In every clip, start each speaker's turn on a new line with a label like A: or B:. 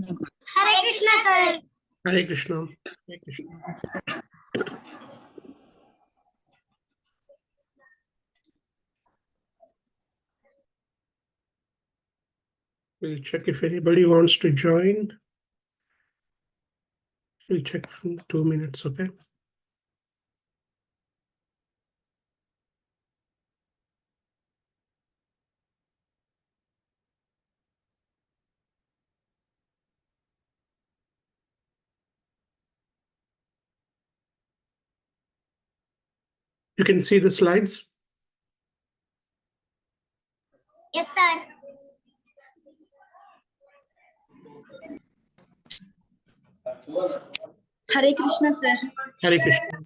A: Hare Krishna, sir.
B: Hare Krishna. Hare Krishna. We'll check if anybody wants to join. We'll check in 2 minutes, okay? You can see the slides.
A: Yes, sir.
C: Hare Krishna, sir.
B: Hare Krishna.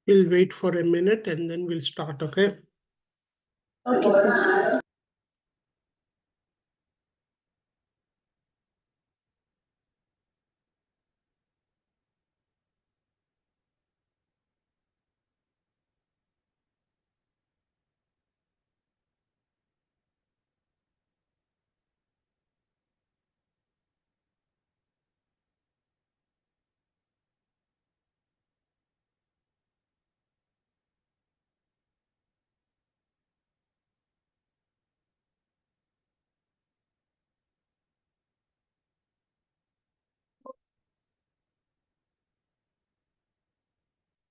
B: We'll wait for a minute and then we'll start, okay?
C: Okay, sir.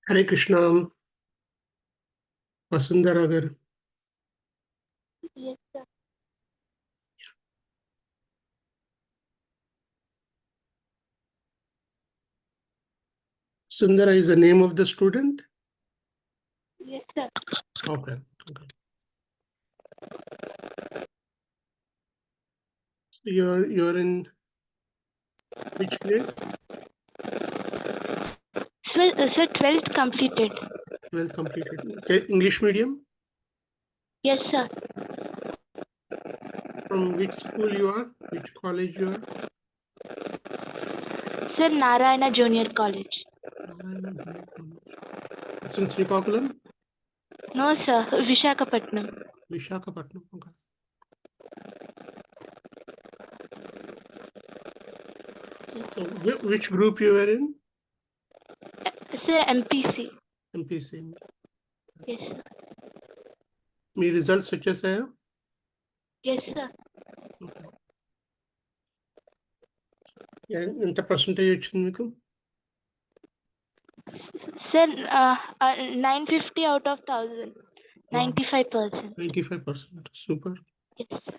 B: Hare Krishna. Vasundhara garu.
A: Yes, sir.
B: Sundara is the name of the student?
A: Yes, sir.
B: Okay. Okay. So you're in which grade?
A: Sir, 12th completed.
B: 12th completed. Okay. English medium?
A: Yes, sir.
B: From which school you are? Which college you are?
A: Sir, Narayana Junior College.
B: Narayana Junior College. It's in Srikakulam?
A: No, sir. Vishakhapatnam.
B: Vishakhapatnam. Okay. So which group you were in?
A: Sir, MPC.
B: MPC.
A: Yes, sir.
B: Me results వచ్చేసాయా?
A: Yes, sir.
B: Okay. ఎంత percentage వచ్చింది మీకు?
A: Sir, 950 out of 1000. 95%.
B: 95%. Super.
A: Yes, sir.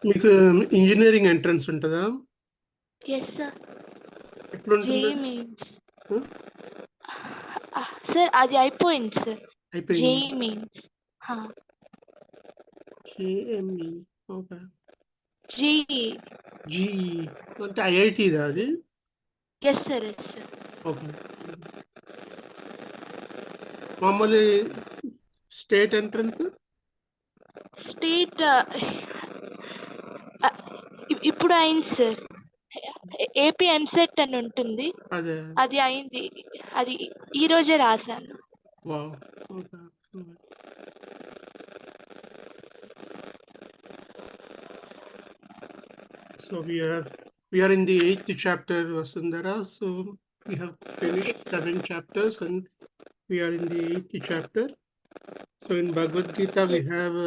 B: మీకు engineering entrance ఉంటుందా?
A: Yes, sir.
B: ఎట్లుంటుంది?
A: JEE means. Sir, అది అయిపోయింది sir.
B: అయిపోయింది.
A: JEE means.
B: JME. Okay.
A: JEE.
B: GE అంటే ఐఐటిదా అది?
A: Yes, sir. Yes, sir.
B: Okay. మామూలు స్టేట్ ఎంట్రన్స్?
A: స్టేట్ ఇప్పుడు అయింది సార్. ఏపీ ఎంసెట్ అని ఉంటుంది.
B: అదే.
A: అది అయింది. అది ఈ రోజే రాశాను.
B: Wow. Okay. So we are in the 8th chapter, Vasundhara. So we have finished 7 chapters and we are in the 8th chapter. So in Bhagavad Gita we have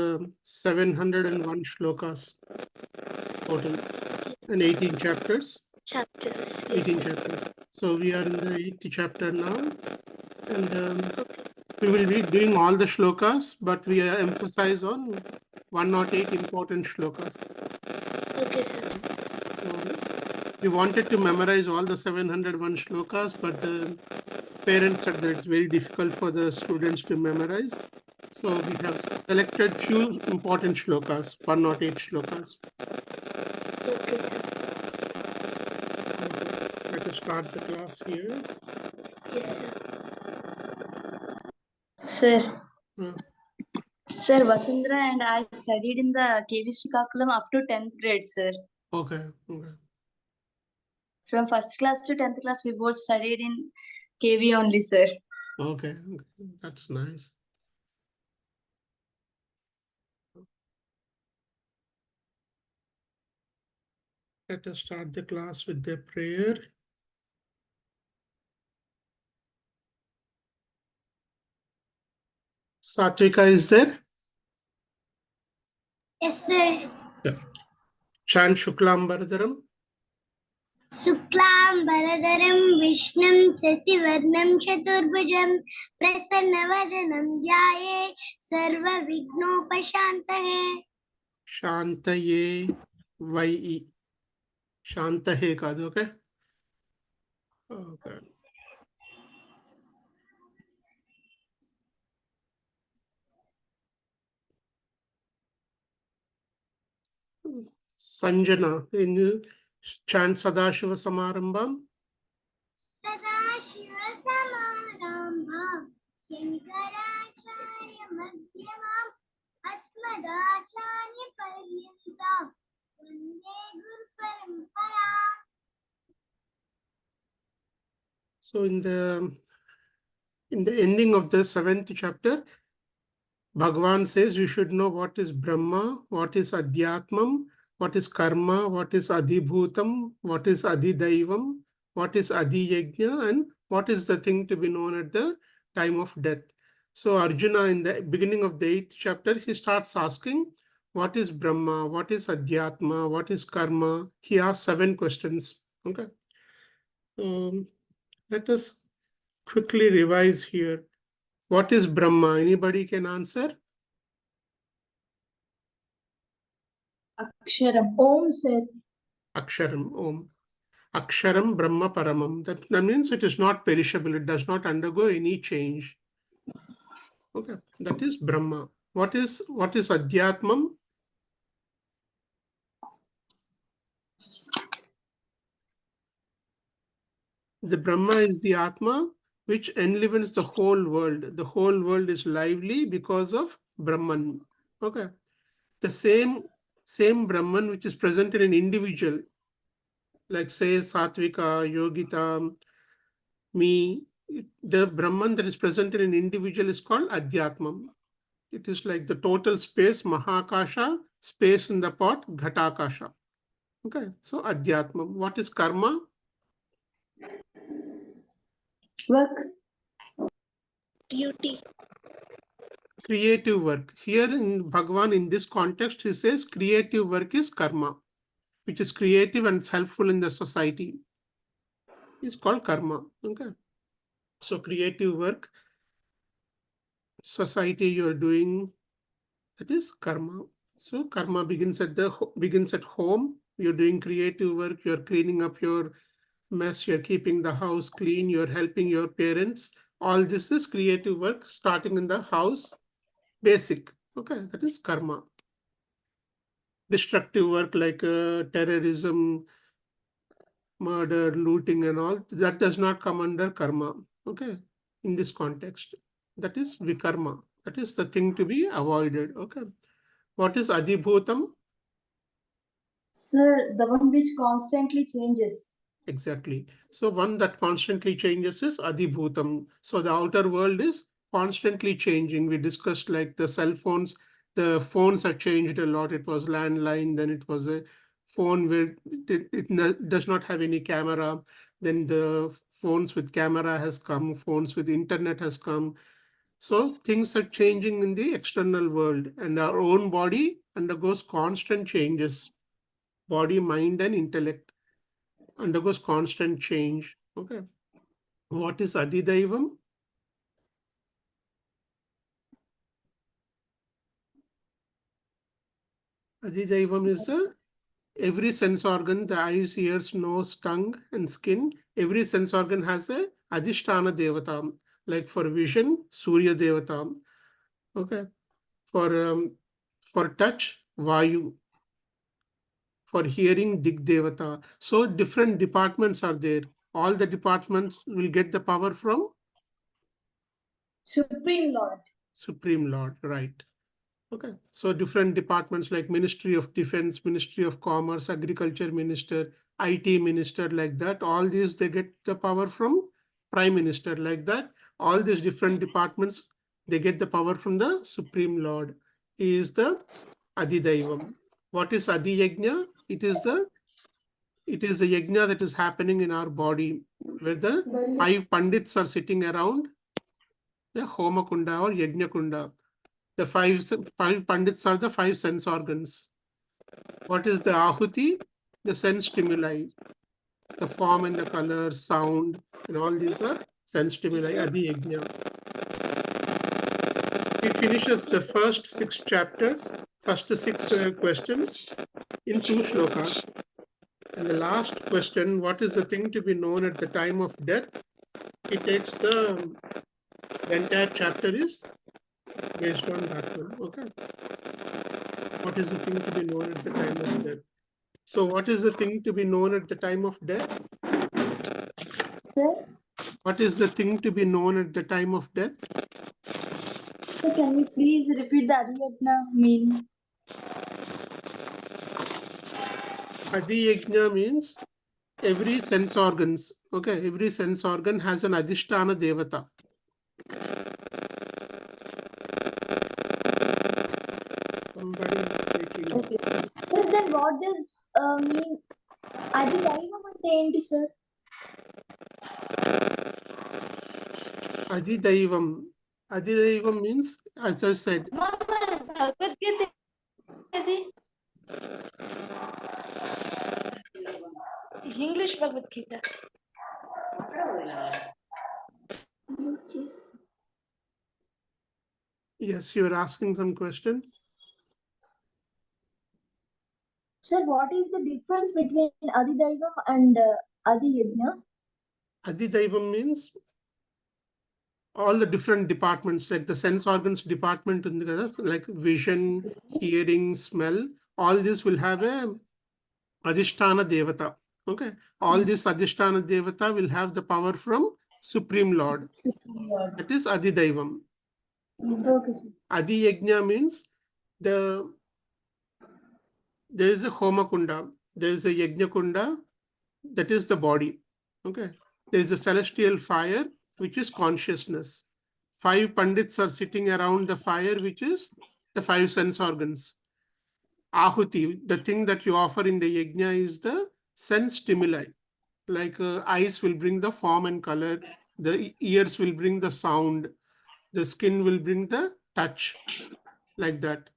B: 701 shlokas total and 18 chapters.
A: Chapters.
B: 18 chapters. So we are in the 8th chapter now, and we will be doing all the shlokas, but we emphasize on 108 important shlokas.
A: Okay, sir.
B: We wanted to memorize all the 701 shlokas, but the parents said that it's very difficult for the students to memorize. So we have selected few important shlokas, 108 shlokas.
A: Okay, sir.
B: Let us start the class here.
A: Yes, sir.
C: Sir.
B: Hmm.
C: Sir, Vasundhara and I studied in the KV Srikakulam up to 10th grade, sir.
B: Okay. Okay.
C: From first class to 10th class, we both studied in KV only, sir.
B: Okay. Okay. That's nice. Let us start the class with the prayer. Satvika is there?
D: Yes, sir.
B: Yeah. Chant Shuklam Bharadaram.
D: Suklam Bharadaram Vishnam Sasivarnam Chaturbhujam Prasanavadanam Dhyaye Sarva Vignopashantahe.
B: Shantaye Vai. Shantahe kaadu, okay? Okay. Sanjana, in chant Sadashiva Samarambham.
D: Sadashiva Samarambham Shankaracharya Madhyamam Asmadacharya Paryantam Vande Guru Parampara.
B: So in the ending of the 7th chapter, Bhagavan says you should know what is Brahma, what is Adhyatmam, what is Karma, what is Adhibhutam, what is Adhidaivam, what is Adhiyajna, and what is the thing to be known at the time of death. So Arjuna, in the beginning of the 8th chapter, he starts asking, what is Brahma, what is Adhyatma, what is Karma? He asks 7 questions. Okay. Let us quickly revise here. What is Brahma? Anybody can answer?
C: Aksharam. Om, sir.
B: Aksharam, Om. Aksharam Brahma Paramam. That means it is not perishable. It does not undergo any change. Okay, that is Brahma. What is Adhyatmam? The Brahma is the Atma which enlivens the whole world. The whole world is lively because of Brahman. Okay. The same Brahman which is present in an individual, like say Satvika, Yogita, me, the Brahman that is present in an individual is called Adhyatmam. It is like the total space, Mahakasha, space in the pot, Ghatakasha. Okay, so Adhyatmam. What is Karma?
C: Work.
A: Duty.
B: Creative work. Here in Bhagavan, in this context, he says creative work is Karma, which is creative and helpful in the society. It's called Karma. Okay. So creative work, society you are doing, that is Karma. So Karma begins at home. You're doing creative work. You're cleaning up your mess. You're keeping the house clean. You're helping your parents. All this is creative work starting in the house. Basic. Okay, that is Karma. Destructive work like terrorism, murder, looting and all, that does not come under Karma. Okay, in this context. That is Vikarma. That is the thing to be avoided. Okay. What is Adhibhutam?
C: Sir, the one which constantly changes.
B: Exactly. So one that constantly changes is Adhibhutam. So the outer world is constantly changing. We discussed like the cell phones. The phones have changed a lot. It was landline, then it was a phone where it does not have any camera. Then the phones with camera has come, phones with internet has come. So things are changing in the external world, and our own body undergoes constant changes. Body, mind, and intellect undergoes constant change. Okay. What is Adhidaivam? Adhidaivam is every sense organ, the eyes, ears, nose, tongue, and skin. Every sense organ has a Adhisthana Devata. Like for vision, Surya Devata. Okay. For touch, Vayu. For hearing, Dig Devata. So different departments are there. All the departments will get the power from
C: Supreme Lord.
B: Supreme Lord, right? Okay, so different departments like Ministry of Defense, Ministry of Commerce, Agriculture Minister, IT Minister, like that. All these, they get the power from Prime Minister, like that. All these different departments, they get the power from the Supreme Lord. He is the Adhidaivam. What is Adhiyajna? It is the it is a yajna that is happening in our body, where the 5 pandits are sitting around the Homa Kunda or Yajna Kunda. The five pandits are the 5 sense organs. What is the Ahuti? The sense stimuli. The form and the color, sound, and all these are sense stimuli, Adi Yajna. He finishes the first 6 chapters, first 6 questions in 2 shlokas. And the last question, what is the thing to be known at the time of death? He takes the entire chapter is based on that one. Okay. What is the thing to be known at the time of death? So what is the thing to be known at the time of death?
C: Sir,
B: What is the thing to be known at the time of death?
C: sir, can you please repeat the Adiyajna meaning?
B: Adi Yajna means every sense organs. Okay, every sense organ has an Adhisthana Devata. Somebody taking.
C: Okay, sir. Sir, then what does mean Adidaivam ante enti, sir?
B: Adidaivam. Adidaivam means, as I said,
A: Bhagavad Gita అది English Bhagavad Gita.
C: Which is
B: yes, you are asking some question.
C: Sir, what is the difference between Adidaivam and Adiyajna?
B: Adidaivam means all the different departments, like the sense organs department, like vision, hearing, smell, all this will have a Adhisthana Devata. Okay. All this Adhisthana Devata will have the power from Supreme Lord. That is Adidaivam.
C: Okay, sir.
B: Adi Yajna means there is a Homa Kunda, there is a Yajna Kunda, that is the body. Okay. There is a celestial fire, which is consciousness. 5 pandits are sitting around the fire, which is the 5 sense organs. Ahuti, the thing that you offer in the yajna is the sense stimuli. Like eyes will bring the form and color, the ears will bring the sound, the skin will bring the touch, like that.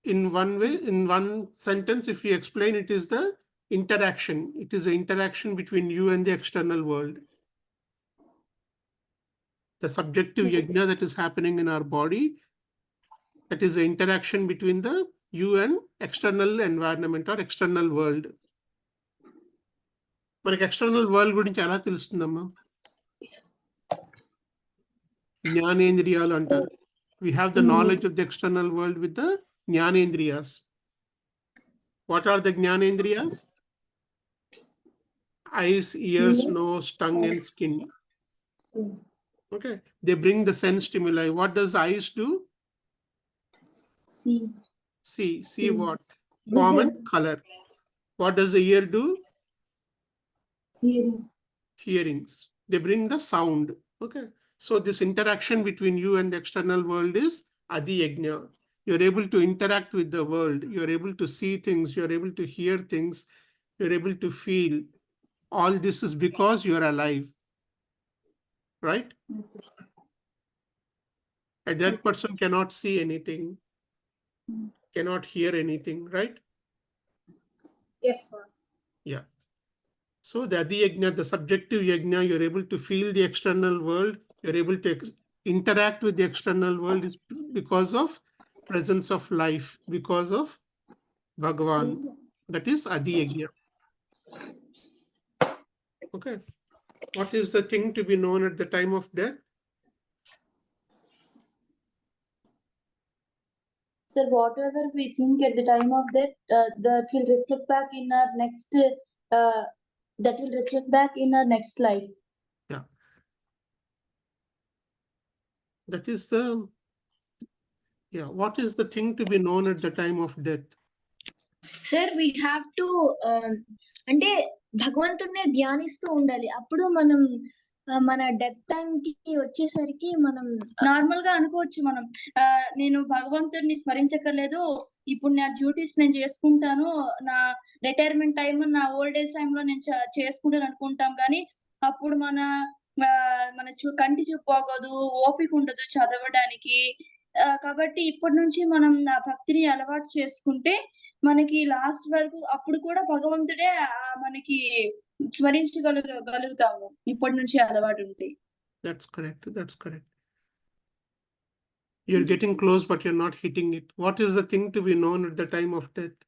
B: In one way, in one sentence, if you explain, it is the interaction. It is the interaction between you and the external world. The subjective yajna that is happening in our body, that is the interaction between the you and external environment or external world. మనకి external world గురించి ఎలా తెలుస్తుందమ్మా? జ్ఞానేంద్రియాలు అంటారు. We have the knowledge of the external world with the jnanendriyas. What are the jnanendriyas? Eyes, ears, nose, tongue, and skin. Okay. They bring the sense stimuli. What does the eyes do?
C: See.
B: See what? Form and color. What does the ear do?
C: Hearing.
B: Hearings. They bring the sound. Okay. So this interaction between you and the external world is Adi Yajna. You're able to interact with the world. You're able to see things. You're able to hear things. You're able to feel. All this is because you're alive. Right? A dead person cannot see anything, cannot hear anything, right?
C: Yes, sir.
B: Yeah. So the Adi Yajna, the subjective yajna, you're able to feel the external world, you're able to interact with the external world is because of presence of life, because of Bhagavan. That is Adi Yajna. Okay. What is the thing to be known at the time of death?
C: Sir, whatever we think at the time of that, that will reflect back in our next. That will reflect back in our next life.
B: Yeah. That is the. Yeah. What is the thing to be known at the time of death?
E: Sir we have to అంటే భగవంతుడిని ధ్యానిస్తూ ఉండాలి. అప్పుడు మనం
C: మన death time కి వచ్చేసరికి మనం
E: నార్మల్ గా అనుకోవచ్చు మనం నేను భగవంతుడిని స్మరించక్కర్లేదు, ఇప్పుడు నా డ్యూటీస్ నేను చేసుకుంటాను, నా రిటైర్మెంట్ టైం నా ఓల్డ్ ఏజ్ టైమ్ లో నేను చేసుకుంటాను అనుకుంటాం, కానీ అప్పుడు మన కంటి చూపు పోగదు, ఓపిక ఉండదు చదవడానికి. కాబట్టి ఇప్పటి నుంచి మనం ఆ భక్తిని అలవాటు చేసుకుంటే మనకి లాస్ట్ వరకు అప్పుడు కూడా భగవంతుడే మనకి స్మరించగలుగుతాము ఇప్పటి నుంచి అలవాటు ఉంటే.
B: That's correct. That's correct. You're getting close, but you're not hitting it. What is the thing to be known at the time of death?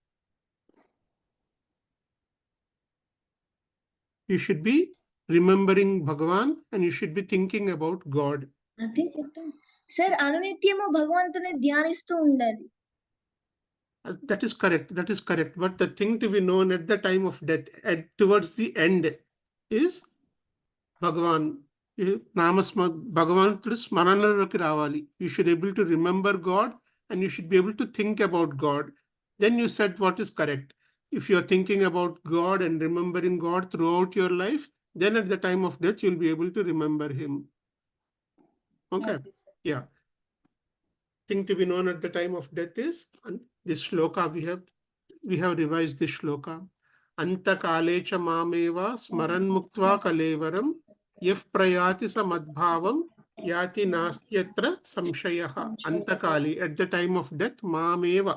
B: You should be remembering Bhagavan and you should be thinking about God.
C: అదే చెప్తాను sir, అనునిత్యము భగవంతుని ధ్యానిస్తూ ఉండాలి.
B: That is correct. That is correct. But the thing to be known at the time of death, towards the end, is Bhagavan. భగవంతుడు స్మరణలోకి రావాలి. You should be able to remember God and you should be able to think about God. Then you said what is correct. If you are thinking about God and remembering God throughout your life, then at the time of death, you'll be able to remember Him. Okay. Yeah. Thing to be known at the time of death is, and this shloka we have revised this shloka. Anta kalecha mameva smaran muktva kalevaram yaf prayati samadbhavam yati nastyatra samshayaha. Anta kali, at the time of death, mameva,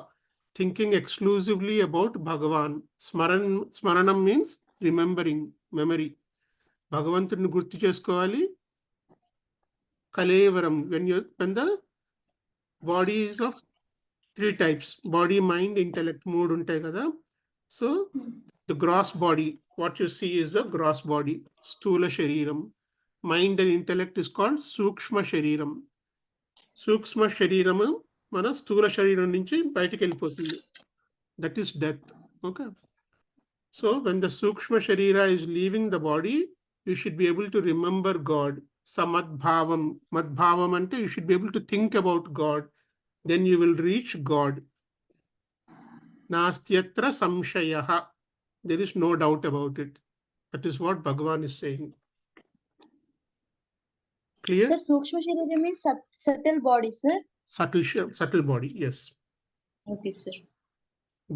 B: thinking exclusively about Bhagavan. Smaranam means remembering, memory. Bhagavantudni gurtu chesukovali. Kalevaram, when the body is of 3 types: body, mind, intellect. 3 ఉంటాయి కదా. So the gross body, what you see is a gross body, sthula shariram. Mind and intellect is called sukshma shariram. Sukshma shariram mana sthula shariram నుంచి బయటికి వెళ్ళిపోతుంది. That is death. Okay. So when the sukshma sharira is leaving the body, you should be able to remember God. Samadbhavam. Madbhavam ante you should be able to think about God. Then you will reach God. Nastyatra samshayaha. There is no doubt about it. That is what Bhagavan is saying. Clear?
C: Sir, Sukshma Shariram means subtle body, sir.
B: Subtle body, yes.
C: Okay, sir.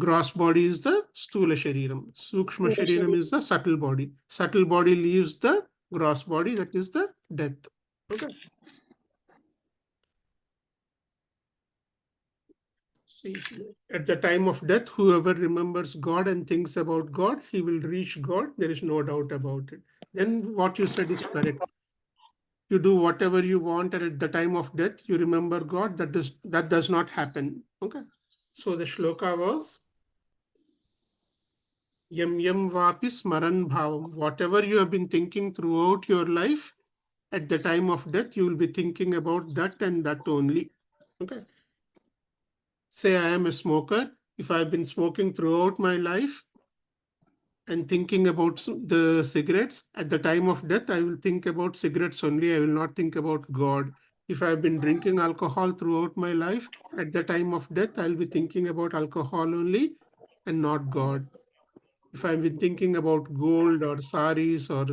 B: Gross body is the Sthula Shariram. Sukshma Shariram is the subtle body. Subtle body leaves the gross body, that is the death. Okay. See, at the time of death, whoever remembers God and thinks about God, he will reach God. There is no doubt about it. Then what you said is correct. You do whatever you want, and at the time of death, you remember God. That does not happen. Okay. So the shloka was Yam yam vapi smaran bhavam. Whatever you have been thinking throughout your life, at the time of death, you will be thinking about that and that only. Okay. Say I am a smoker. If I've been smoking throughout my life and thinking about the cigarettes, at the time of death, I will think about cigarettes only. I will not think about God. If I've been drinking alcohol throughout my life, at the time of death, I'll be thinking about alcohol only and not God. If I've been thinking about gold or saris or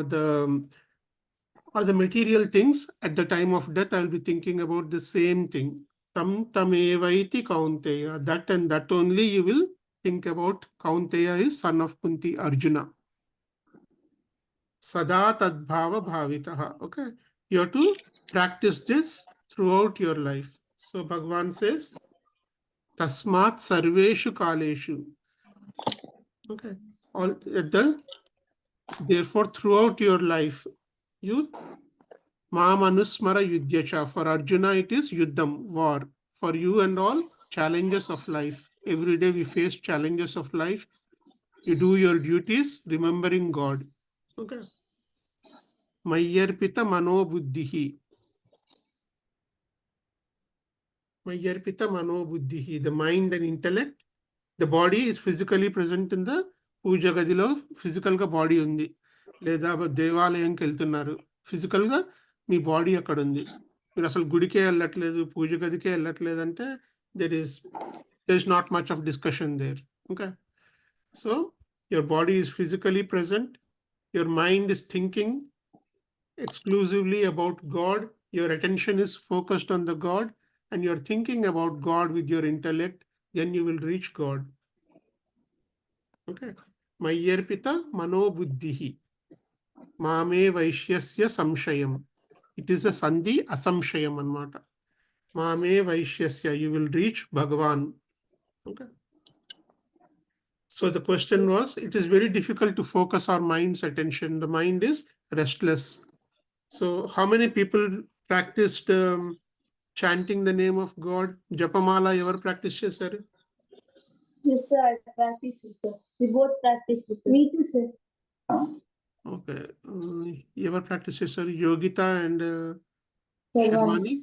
B: the material things, at the time of death, I'll be thinking about the same thing. Tam tamevaiti Kaunteya. That and that only you will think about. Kaunteya is son of Kunti Arjuna. Sada tadbhava bhavitaha. Okay. You have to practice this throughout your life. So Bhagavan says, Tasmat sarveshu kaleshu. Okay. Therefore, throughout your life, you Mamanusmara Yudhyacha. For Arjuna, it is Yuddham, war. For you and all, challenges of life. Every day we face challenges of life. You do your duties, remembering God. Okay. Mayyarpita mano buddhihi. Mayyarpita mano buddhihi. The mind and intellect. The body is physically present in the Puja Gadilo. Physical ka body undi. Leda devalayamki veltunnaru. Physical ga me body అక్కడ ఉంది. మీరు అసలు గుడికే వెళ్ళట్లేదు, పూజ గదికే వెళ్ళట్లేదు అంటే there is not much of discussion there. Okay. So your body is physically present. your mind is thinking exclusively about God, your attention is focused on the God, and you're thinking about God with your intellect, then you will reach God. Okay. Mayyarpita mano buddhihi. Mame vaishyasya samshayam. It is a sandhi asamshayam anmata. Mame vaishyasya, you will reach Bhagavan. Okay. So the question was, it is very difficult to focus our mind's attention. The mind is restless. So how many people practiced chanting the name of God? Japamala ever practice chesaru?
C: Yes, sir. I practice it, sir. We both practice it, sir. Me too, sir.
B: Okay. Ever practice chesaru? Yogita and
C: Sharwani.
B: Sharwani?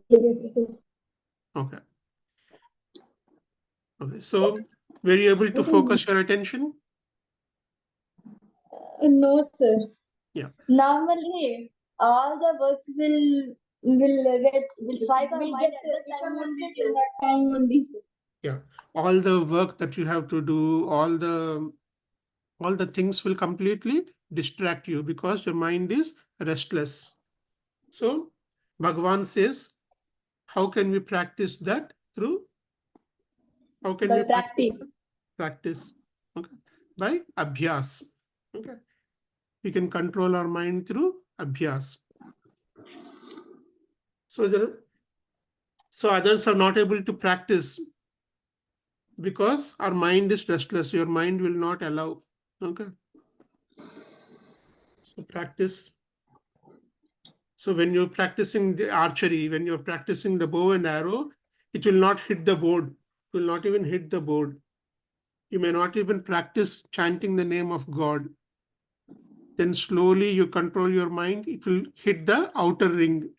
C: Yes, sir.
B: Okay. Okay. So were you able to focus your attention?
C: No, sir.
B: Yeah.
C: Normally, all the works will strike our mind at that time only, sir. That time only, sir.
B: Yeah. All the work that you have to do, all the things will completely distract you because your mind is restless. So Bhagavan says, how can we practice that? Through how can
C: By
B: we
C: practice.
B: practice? Okay. By abhyas. Okay. We can control our mind through abhyas. So others are not able to practice because our mind is restless. Your mind will not allow. Okay. So practice. So when you're practicing the archery, when you're practicing the bow and arrow, it will not hit the board. It will not even hit the board. You may not even practice chanting the name of God. Then slowly you control your mind. It will hit the outer ring.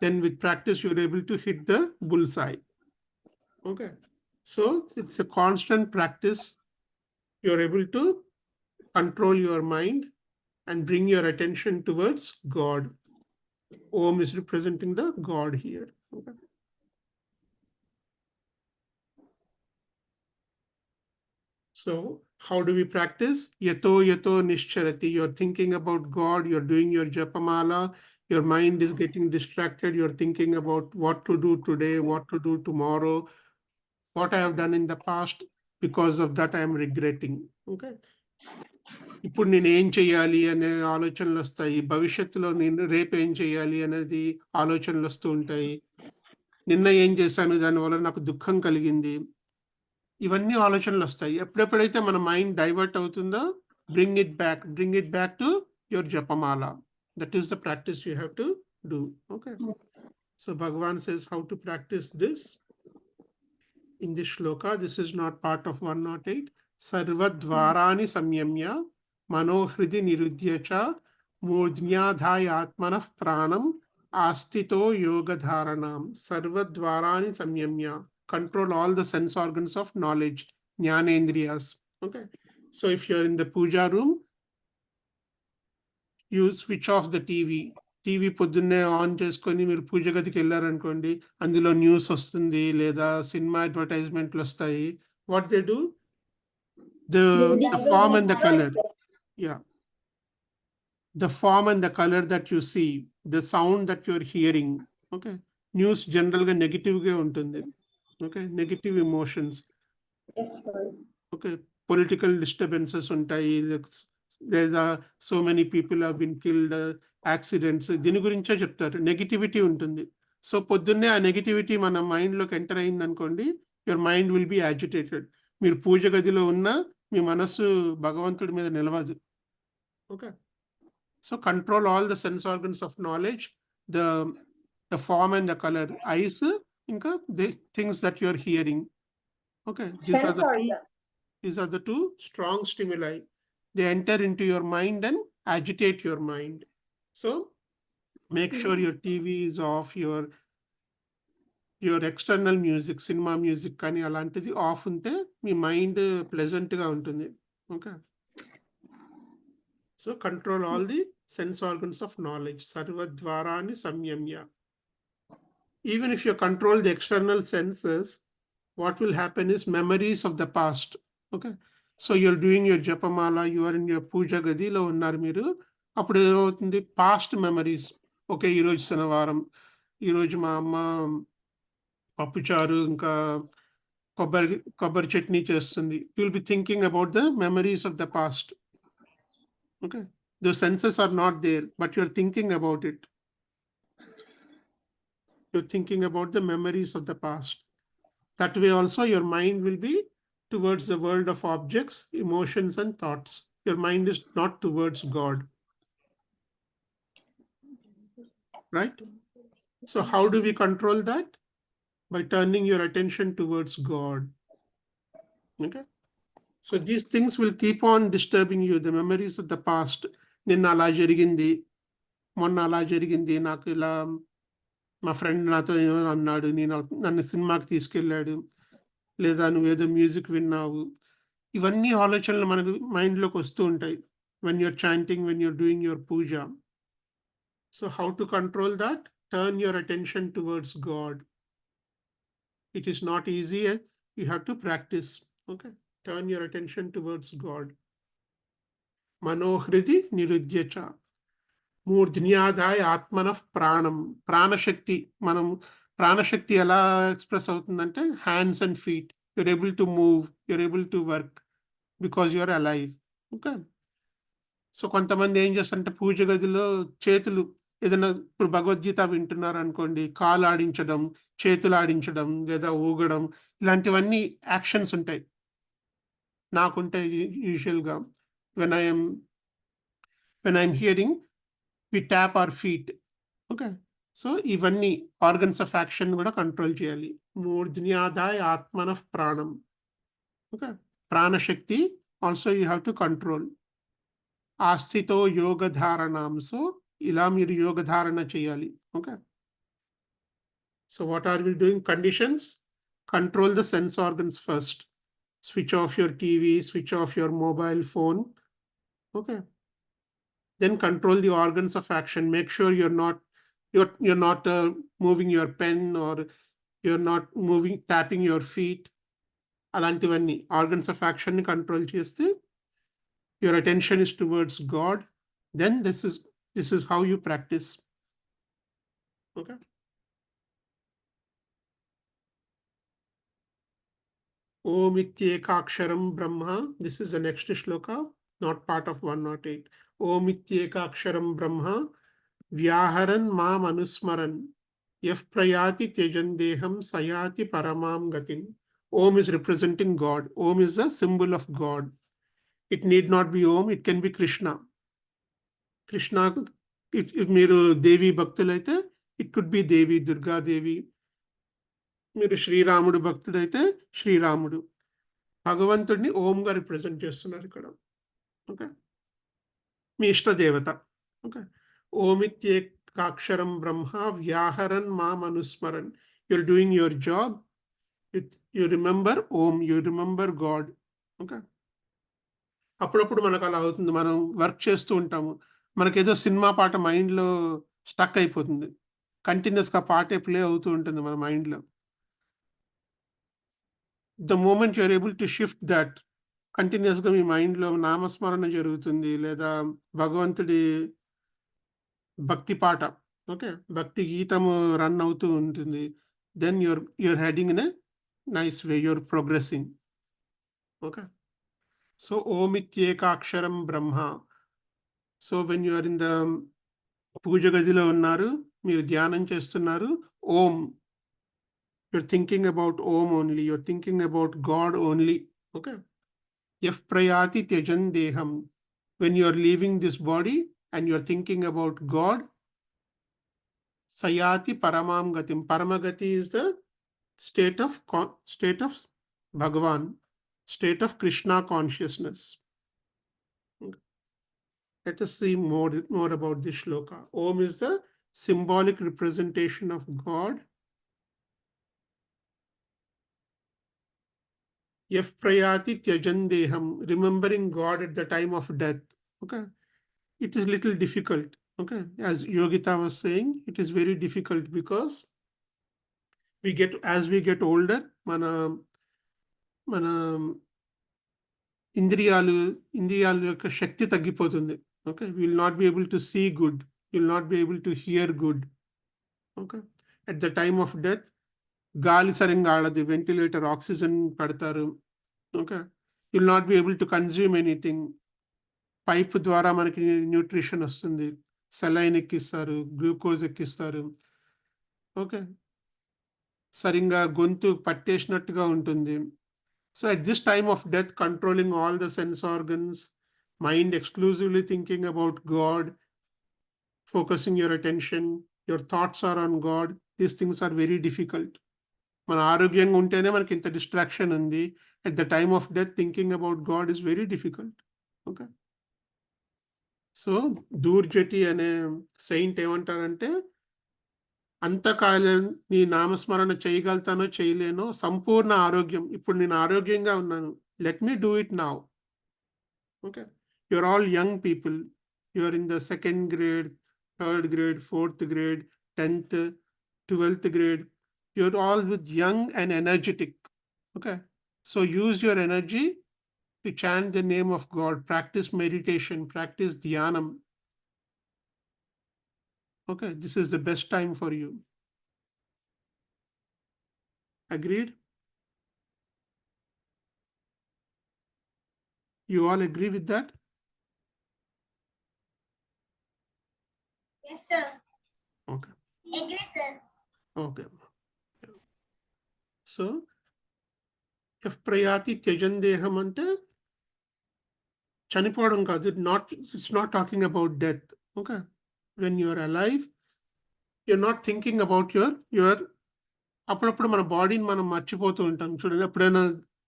B: Then with practice, you're able to hit the bullseye. Okay. So it's a constant practice. You're able to control your mind and bring your attention towards God. Om is representing the God here. Okay. So how do we practice? Yato yato nishcharati. You're thinking about God, you're doing your japamala, your mind is getting distracted, you're thinking about what to do today, what to do tomorrow, what I have done in the past. Because of that, I am regretting. Okay. ఇప్పుడు నేను ఏం చేయాలి అనే ఆలోచనలు వస్తాయి. భవిష్యత్తులో నేను రేపు ఏం చేయాలి అనేది ఆలోచనలు వస్తూ ఉంటాయి. నిన్న ఏం చేశాను, దానివల్ల నాకు దుఃఖం కలిగింది. ఇవన్నీ ఆలోచనలు వస్తాయి. ఎప్పుడెప్పుడైతే మన మైండ్ డైవర్ట్ అవుతుందో, bring it back to your japamala. That is the practice you have to do. Okay. So Bhagavan says how to practice this in this shloka. This is not part of 108. Sarvadvarani samyamya manohridi nirudhyacha murdnyadhaya atmanah pranam astito yoga dharanam. Sarvadvarani samyamya. Control all the sense organs of knowledge, jnanendriyas. Okay. So if you're in the puja room, you switch off the TV. TV పొద్దున్నే on చేసుకొని మీరు పూజ గదికి వెళ్ళారనుకోండి, అందులో news వస్తుంది లేదా సినిమా అడ్వర్టైజ్మెంట్లు వస్తాయి. What they do, the form and the colour, the form and the colour that you see, the sound that you're hearing. Okay. News జనరల్గా నెగిటివ్గా ఉంటుంది. Okay. Negative emotions. Okay. Political disturbances ఉంటాయి, లేదా so many people have been killed, accidents, దీని గురించే చెప్తారు. Negativity ఉంటుంది. So పొద్దున్నే ఆ నెగిటివిటీ మన మైండ్లోకి ఎంటర్ అయింది అనుకోండి, your mind will be agitated. మీరు పూజ గదిలో ఉన్నా మీ మనస్సు భగవంతుడి మీద నిలవదు. Okay. So control all the sense organs of knowledge, the form and the colour, eyes, ఇంకా the things that you're hearing. Okay. These are the two strong stimuli. They enter into your mind and agitate your mind. So make sure your TV is off, your external music, cinema music కానీ అలాంటిది of ఉంటే మీ mind ప్లెజెంట్గా ఉంటుంది. Okay. So control all the sense organs of knowledge. సర్వద్వారాని సంయమ్య. Even if you control the external senses, what will happen is memories of the past. Okay. So you're doing your japamala, you're in your puja గదిలో ఉన్నారు మీరు. అప్పుడు ఏమవుతుంది, past memories. Okay, ఈరోజు శనివారం, ఈరోజు మా అమ్మ పప్పుచారు ఇంకా కొబ్బరి చట్నీ చేస్తుంది. You'll be thinking about the memories of the past. Okay, the senses are not there, but you're thinking about it. You're thinking about the memories of the past. That way also your mind will be towards the world of objects, emotions and thoughts. Your mind is not towards God. Right? So how do we control that? By turning your attention towards God. Okay. So these things will keep on disturbing you, the memories of the past. నిన్న అలా జరిగింది, మొన్న అలా జరిగింది, నాకు ఇలా మా friend నాతో ఏమో అన్నాడు, నన్ను సినిమాకి తీసుకెళ్ళాడు, లేదా నువ్వేదో మ్యూజిక్ విన్నావు. ఇవన్నీ ఆలోచనలు మనకు మైండ్లోకి వస్తూ ఉంటాయి when you're chanting, when you're doing your puja. So how to control that? Turn your attention towards God. It is not easy. You have to practice. Okay. Turn your attention towards God. Manohridi nirudhyacha. మూర్ధ్న్యాదాయ ఆత్మనః ప్రాణం. ప్రాణశక్తి, మనం ప్రాణశక్తి ఎలా express అవుతుందంటే hands and feet. You're able to move, you're able to work because you're alive. Okay. So కొంతమంది ఏం చేస్తారంటే పూజ గదిలో చేతులు, ఏదైనా ఇప్పుడు భగవద్గీత వింటున్నారు అనుకోండి, కాలు ఆడించడం, చేతులు ఆడించడం, లేదా ఊగడం, ఇలాంటివన్నీ యాక్షన్స్ ఉంటాయి. నాకుంటాయి యూజువల్గా. When I'm hearing, we tap our feet. Okay. So ఇవన్నీ ఆర్గన్స్ ఆఫ్ యాక్షన్ కూడా కంట్రోల్ చేయాలి. మూర్ధ్న్యాదాయ ఆత్మనః ప్రాణం. ఓకే. ప్రాణశక్తి also you have to control. ఆస్థితో యోగధారణం. సో ఇలా మీరు యోగధారణ చేయాలి. Okay. So what are we doing? Conditions. Control the sense organs first. Switch off your TV, switch off your mobile phone. Okay. Then control the organs of action. Make sure you're not moving your pen, or you're not tapping your feet. Alantivani organs of action ni control cheste, your attention is towards God. Then this is how you practice. Okay. Om ityekaksharam brahma. This is the next shloka, not part of 108. Om ityekaksharam brahma vyaharan mam anusmaran yaf prayati tyajan deham sayati paramam gatim. Om is representing God. Om is a symbol of God. It need not be Om, it can be Krishna. Krishna, if మీరు దేవి భక్తులైతే it could be దేవి, దుర్గా దేవి. మీరు శ్రీరాముడు భక్తుడైతే శ్రీరాముడు. భగవంతుడిని ఓంగా represent చేస్తున్నారు ఇక్కడ. Okay. మీ ఇష్టదేవత. Okay. ఓమిత్యేకాక్షరం బ్రహ్మ వ్యాహరన్ మాం అనుస్మరన్. You're doing your job, you remember Om, you remember God. Okay. అప్పుడప్పుడు మనకు అలా అవుతుంది, మనం వర్క్ చేస్తూ ఉంటాము, మనకేదో సినిమా పాట మైండ్లో స్టక్ అయిపోతుంది, కంటిన్యూస్గా పాటే ప్లే అవుతూ ఉంటుంది మన మైండ్లో. The moment you're able to shift that, కంటిన్యూస్గా మీ మైండ్లో నామస్మరణ జరుగుతుంది, లేదా భగవంతుడి భక్తి పాట, ఓకే, భక్తి గీతము రన్ అవుతూ ఉంటుంది. Then you're heading in a nice way, you're progressing. Okay. So ఓమిత్యేకాక్షరం బ్రహ్మ. So when you are in the puja గదిలో ఉన్నారు, మీరు ధ్యానం చేస్తున్నారు, ఓం, you're thinking about Om only, you're thinking about God only. Okay. Yaf prayati tyajan deham. When you're leaving this body and you're thinking about God, sayati paramam gatim. Paramagati is the state of Bhagavan, state of Krishna consciousness. Okay. Let us see more about this shloka. Om is the symbolic representation of God. Yaf prayati tyajan deham, remembering God at the time of death. Okay. It is little difficult. Okay. As Yogita was saying, it is very difficult because as we get older, mana ఇంద్రియాల యొక్క శక్తి తగ్గిపోతుంది. Okay, will not be able to see good, will not be able to hear good. Okay, at the time of death గాలి సరిగ్గా ఆడదు, ventilator oxygen పెడతారు. ఓకే, will not be able టు కన్జ్యూమ్ ఎనీథింగ్. పైప్ ద్వారా మనకి న్యూట్రిషన్ వస్తుంది, సెలైన్ ఎక్కిస్తారు, గ్లూకోజ్ ఎక్కిస్తారు. ఓకే, సరిగ్గా గొంతు పట్టేసినట్టుగా ఉంటుంది. So at this time of death, controlling all the sense organs, mind exclusively thinking about God, focusing your attention, your thoughts are on God, these things are very difficult. మన ఆరోగ్యంగా ఉంటేనే మనకి ఇంత డిస్ట్రాక్షన్ ఉంది. At the time of death, thinking about God is very difficult. Okay. So Dhurjati అనే Saint ఏమంటారంటే, అంతకాలం నీ నామస్మరణ చేయగలుగుతానో చేయలేనో, సంపూర్ణ ఆరోగ్యం, ఇప్పుడు నేను ఆరోగ్యంగా ఉన్నాను, let me do it now. Okay, you are all young people, you are in the 2nd grade, 3rd grade, 4th grade, 10th, 12th grade, you are all with young and energetic. Okay, so use your energy to chant the name of God, practice meditation, practice dhyanam. Okay, this is the best time for you. Agreed? You all agree with that?
D: Yes, sir.
B: Okay.
D: Agree, sir.
B: Okay. So, if prayati tyajandeham ante చనిపోవడం కాదు, it's not talking about death. Okay, when you are alive, you're not thinking about your అప్పుడప్పుడు మన బాడీని మనం మర్చిపోతూ ఉంటాం. చూడండి, ఎప్పుడైనా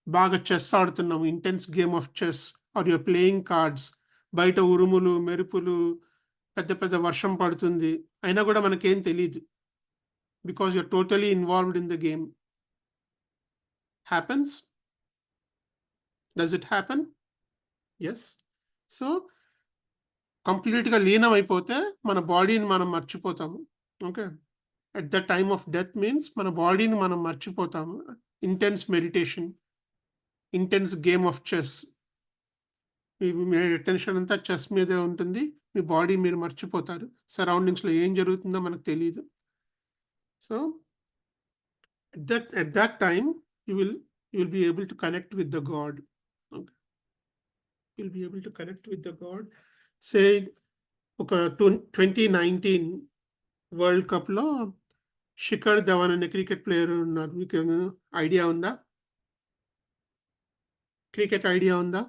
B: బాగా చెస్ ఆడుతున్నాము, intense game of chess, or you're playing cards, బయట ఉరుములు మెరుపులు, పెద్ద పెద్ద వర్షం పడుతుంది, అయినా కూడా మనకేం తెలియదు, because you're totally involved in the game. Happens? Does it happen? Yes. So కంప్లీట్గా లీనం అయిపోతే మన బాడీని మనం మర్చిపోతాము. Okay, at the time of death means మన బాడీని మనం మర్చిపోతాము. Intense meditation, intense game of chess, మీ అటెన్షన్ అంతా చెస్ మీదే ఉంటుంది, మీ బాడీ మీరు మర్చిపోతారు, సరౌండింగ్స్లో ఏం జరుగుతుందో మనకు తెలియదు. So at that time you will be able to connect with the God. Okay, you'll be able to connect with the God. Say ఒక 2019 వరల్డ్ కప్లో శిఖర్ ధవన్ అనే క్రికెట్ ప్లేయర్ ఉన్నారు. మీకు ఐడియా ఉందా? క్రికెట్ ఐడియా ఉందా?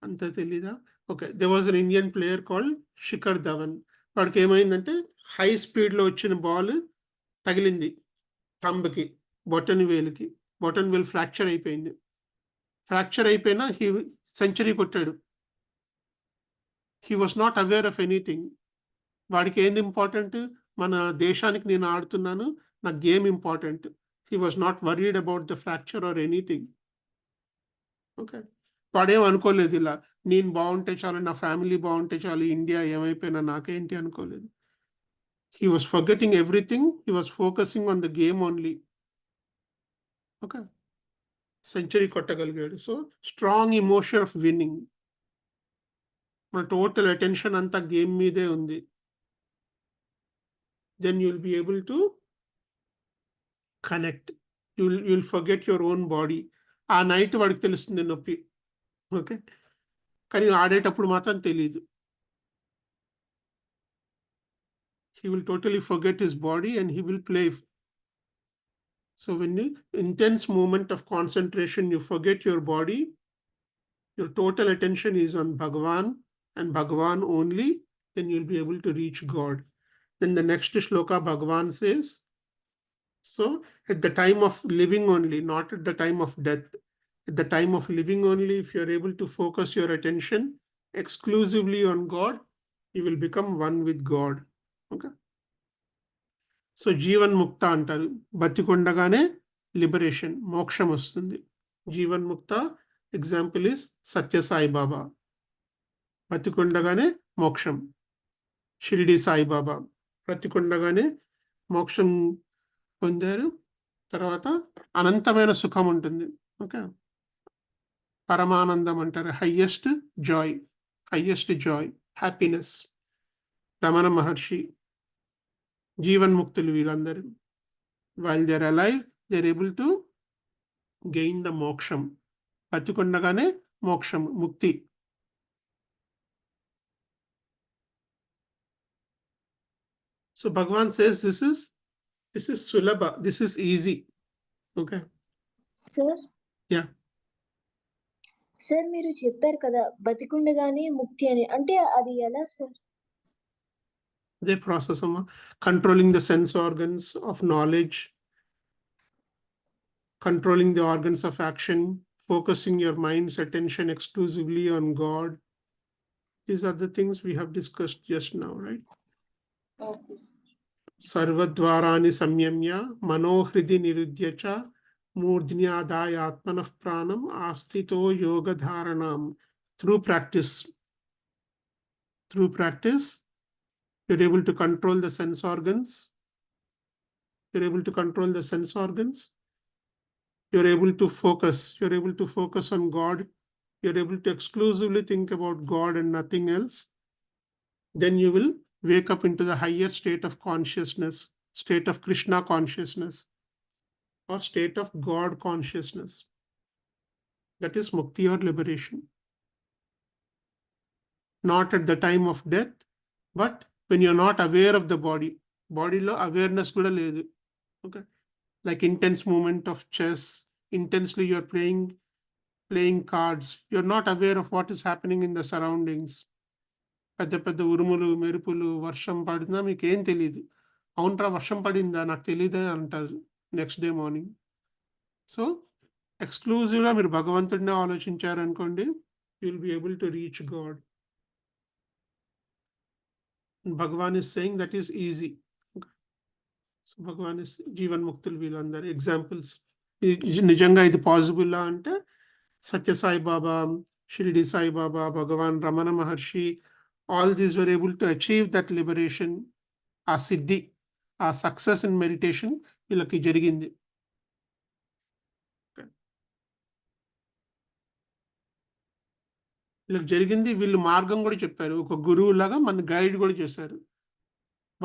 B: అంత తెలీదా? Okay, they was an Indian player called Shikhar Dhawan. వాడికి ఏమైందంటే హై స్పీడ్లో వచ్చిన బాల్ తగిలింది థంబ్కి, బొటన్ వేల్ ఫ్రాక్చర్ అయిపోయింది. ఫ్రాక్చర్ అయిపోయినా సెంచరీ కొట్టాడు. He was not aware of anything. వాడికి ఏంది ఇంపార్టెంట్? మన దేశానికి నేను ఆడుతున్నాను, నా game important. He was not worried about the fracture or anything. Okay, వాడేం అనుకోలేదు ఇలా నేను బాగుంటే చాలు, నా ఫ్యామిలీ బాగుంటే చాలు, ఇండియా ఏమైపోయినా నాకేంటి అనుకోలేదు. He was forgetting everything. He was focusing on the game only. Okay, century కొట్టగలిగాడు. So strong emotion of winning, మన టోటల్ అటెన్షన్ అంతా గేమ్ మీదే ఉంది. Then you will be able to connect, you will forget your own body. ఆ night వాడికి తెలుస్తుంది నొప్పి. Okay, కానీ ఆడేటప్పుడు మాత్రం తెలియదు. He will totally forget his body and he will play. So when you intense moment of concentration, you forget your body, your total attention is on Bhagavan and Bhagavan only, then you'll be able to reach God. Then the next shloka Bhagavan says, so at the time of living only, not at the time of death, at the time of living only, if you're able to focus your attention exclusively on God, you will become one with God. Okay. So Jeevan ముక్త అంటారు, బతికొండగానే liberation, మోక్షం వస్తుంది. జీవన్ ముక్త example is సత్య సాయిబాబా, బతికొండగానే మోక్షం. షిరిడి సాయిబాబా బ్రతికొండగానే మోక్షం పొందారు, తర్వాత అనంతమైన సుఖం ఉంటుంది. ఓకే, పరమానందం అంటారు, highest joy, happiness. Ramana Maharshi, జీవన్ముక్తులు వీళ్ళందరూ. While they are alive they are able to gain the moksham. బతికుండగానే మోక్షం, ముక్తి. So Bhagavan says this is sulabha, this is easy. Okay.
F: Sir
B: Yeah.
F: Sir మీరు చెప్పారు కదా బతికుండగానే ముక్తి అని, అంటే అది ఎలా sir?
B: The process of controlling the sense organs of knowledge, controlling the organs of action, focusing your mind's attention exclusively on God. These are the things we have discussed just now, right?
F: Okay sir.
B: Sarvadvarani samyamya manohridi nirudhya cha మూర్ధ్న్యాదాయ ఆత్మనః ప్రాణం ఆస్థితో యోగ ధారణం. Through practice, you're able to control the sense organs. You're able to focus on God. You're able to exclusively think about God and nothing else. Then you will wake up into the higher state of consciousness, state of Krishna consciousness, or state of God consciousness. That is mukti or liberation. Not at the time of death, but when you're not aware of the body. Body lo awareness kuda ledu. Okay. Like intense movement of chess, intensely you're playing cards. You're not aware of what is happening in the surroundings. పెద్ద పెద్ద ఉరుములు, మెరుపులు, వర్షం పడినా మీకు ఏం తెలియదు. అవునరా వర్షం పడిందా, నాకు తెలియదే అంటారు నెక్స్ట్ డే మార్నింగ్. సో ఎక్స్క్లూజివ్గా మీరు భగవంతుడినే ఆలోచించారనుకోండి, you will be able to reach God. Bhagavan is saying that is easy. So Bhagavan is జీవన్ముక్తులు వీళ్ళందరూ ఎగ్జాంపుల్స్. నిజంగా ఇది పాసిబుల్లా అంటే సత్యసాయి బాబా, షిరిడి సాయి బాబా, భగవాన్ Ramana Maharshi, all these were able to achieve that liberation, ఆ సిద్ధి, ఆ సక్సెస్ ఇన్ మెడిటేషన్ వీళ్ళకి జరిగింది. వీళ్ళు మార్గం కూడా చెప్పారు. ఒక గురువు లాగా మన గైడ్ కూడా చేశారు.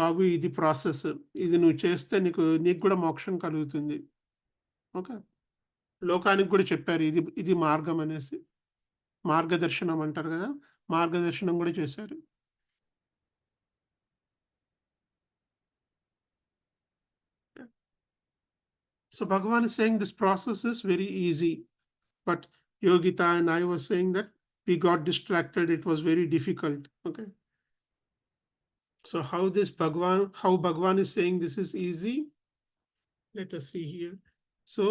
B: బాబు ఇది ప్రాసెస్, ఇది నువ్వు చేస్తే నీకు కూడా మోక్షం కలుగుతుంది. ఓకే. లోకానికి కూడా చెప్పారు ఇది మార్గం అనేసి. మార్గదర్శనం అంటారు కదా, మార్గదర్శనం కూడా చేశారు. So Bhagavan is saying this process is very easy, but Yogita and I was saying that we got distracted. It was very difficult. Okay. So how Bhagavan is saying this is easy? Let us see here. So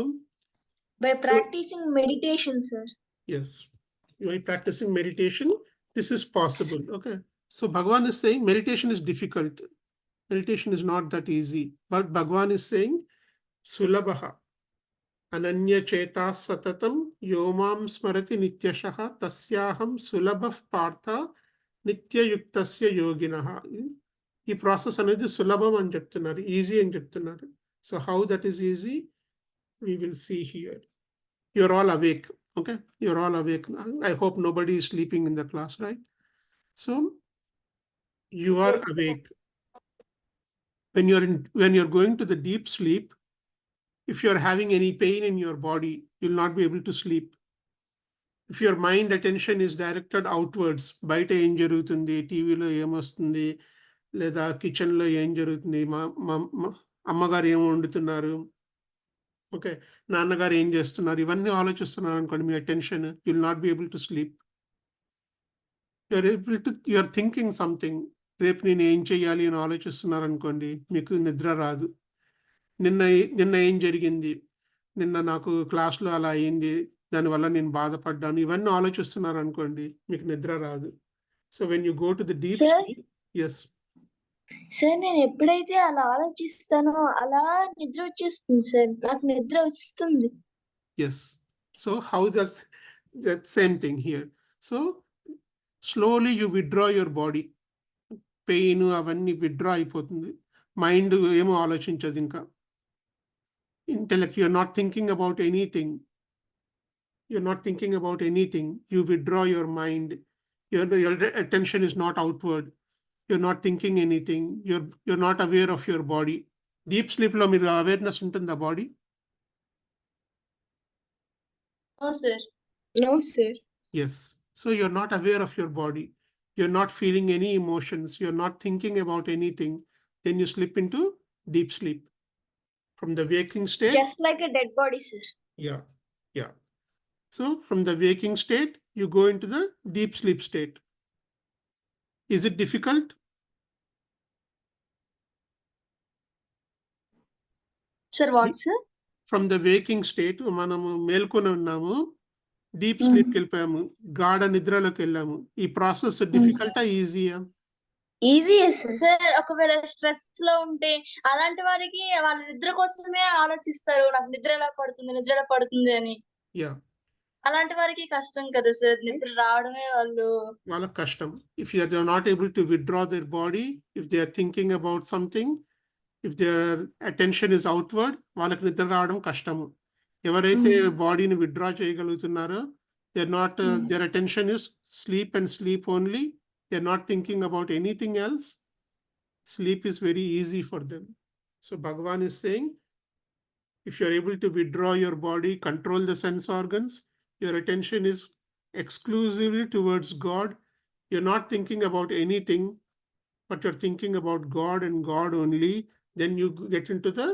F: By practicing meditation, sir.
B: yes, by practicing meditation, this is possible. Okay. So Bhagavan is saying meditation is difficult. Meditation is not that easy. But Bhagavan is saying సులభః Ananya చేతా సతతం యోమాం స్మరతి నిత్యశః తస్యాహం సులభః పార్థ నిత్యయుక్తస్య యోగినః. ఈ process అనేది సులభం అని చెప్తున్నారు, easy అని చెప్తున్నారు. So how that is easy we will see here. You're all awake. Okay, you're all awake. I hope nobody is sleeping in the class, right? So you are awake. When you're going to the deep sleep, if you're having any pain in your body, you'll not be able to sleep. If your mind attention is directed outwards, బయట ఏం జరుగుతుంది, టీవీలో ఏమొస్తుంది, లేదా కిచెన్లో ఏం జరుగుతుంది, అమ్మగారు ఏం వండుతున్నారు, ఓకే, నాన్నగారు ఏం చేస్తున్నారు, ఇవన్నీ ఆలోచిస్తున్నారు అనుకోండి, మీ attention, you will not be able to sleep. You're thinking something, రేపు నేను ఏం చెయ్యాలి అని ఆలోచిస్తున్నారు అనుకోండి, మీకు నిద్ర రాదు. నిన్న ఏం జరిగింది, నిన్న నాకు క్లాస్లో అలా అయింది, దానివల్ల నేను బాధపడ్డాను, ఇవన్నీ ఆలోచిస్తున్నారు అనుకోండి, మీకు నిద్ర రాదు. So when you go to the deep sleep, yes.
F: Sir నేను ఎప్పుడైతే అలా ఆలోచిస్తానో అలా నిద్ర వచ్చేస్తుంది సార్, నాకు నిద్ర వస్తుంది.
B: Yes. So how that same thing here. So slowly you withdraw your body. Pain అవన్నీ విత్డ్రా అయిపోతుంది. మైండ్ ఏమో ఆలోచించదు ఇంకా. Intellect, you're not thinking about anything. You're not thinking about anything. You withdraw your mind. Your attention is not outward. You're not thinking anything. You're not aware of your body. Deep sleep lo meer awareness untunda body.
E: No, sir.
F: No, sir.
B: Yes. So you're not aware of your body. You're not feeling any emotions. You're not thinking about anything. Then you slip into deep sleep. From the waking state.
F: Just like a dead body, sir.
B: Yeah. Yeah. So from the waking state, you go into the deep sleep state. Is it difficult?
E: Sir, what, sir?
B: From the waking state, మనము మేల్కొని ఉన్నాము, deep స్లీప్కి వెళ్ళిపోయాము, గాఢ నిద్రలోకి వెళ్ళాము. ఈ process డిఫికల్టా ఈజీయా?
F: Easy
E: sir ఒకవేళ stress లో ఉంటే అలాంటి వారికి వాళ్ళ నిద్ర కోసమే ఆలోచిస్తారు, నాకు నిద్ర ఎలా పడుతుంది అని.
B: యా,
E: అలాంటి వారికి కష్టం కదా సార్, నిద్ర రావడమే
B: వాళ్ళకి కష్టం. If they are not able to withdraw their body, if they are thinking about something, if their attention is outward, వాళ్ళకి నిద్ర రావడం కష్టము. ఎవరైతే బాడీని విత్డ్రా చేయగలుగుతున్నారో, their attention is sleep and sleep only. They're not thinking about anything else. Sleep is very easy for them. So Bhagavan is saying, if you're able to withdraw your body, control the sense organs, your attention is exclusively towards God. You're not thinking about anything, but you're thinking about God and God only. Then you get into the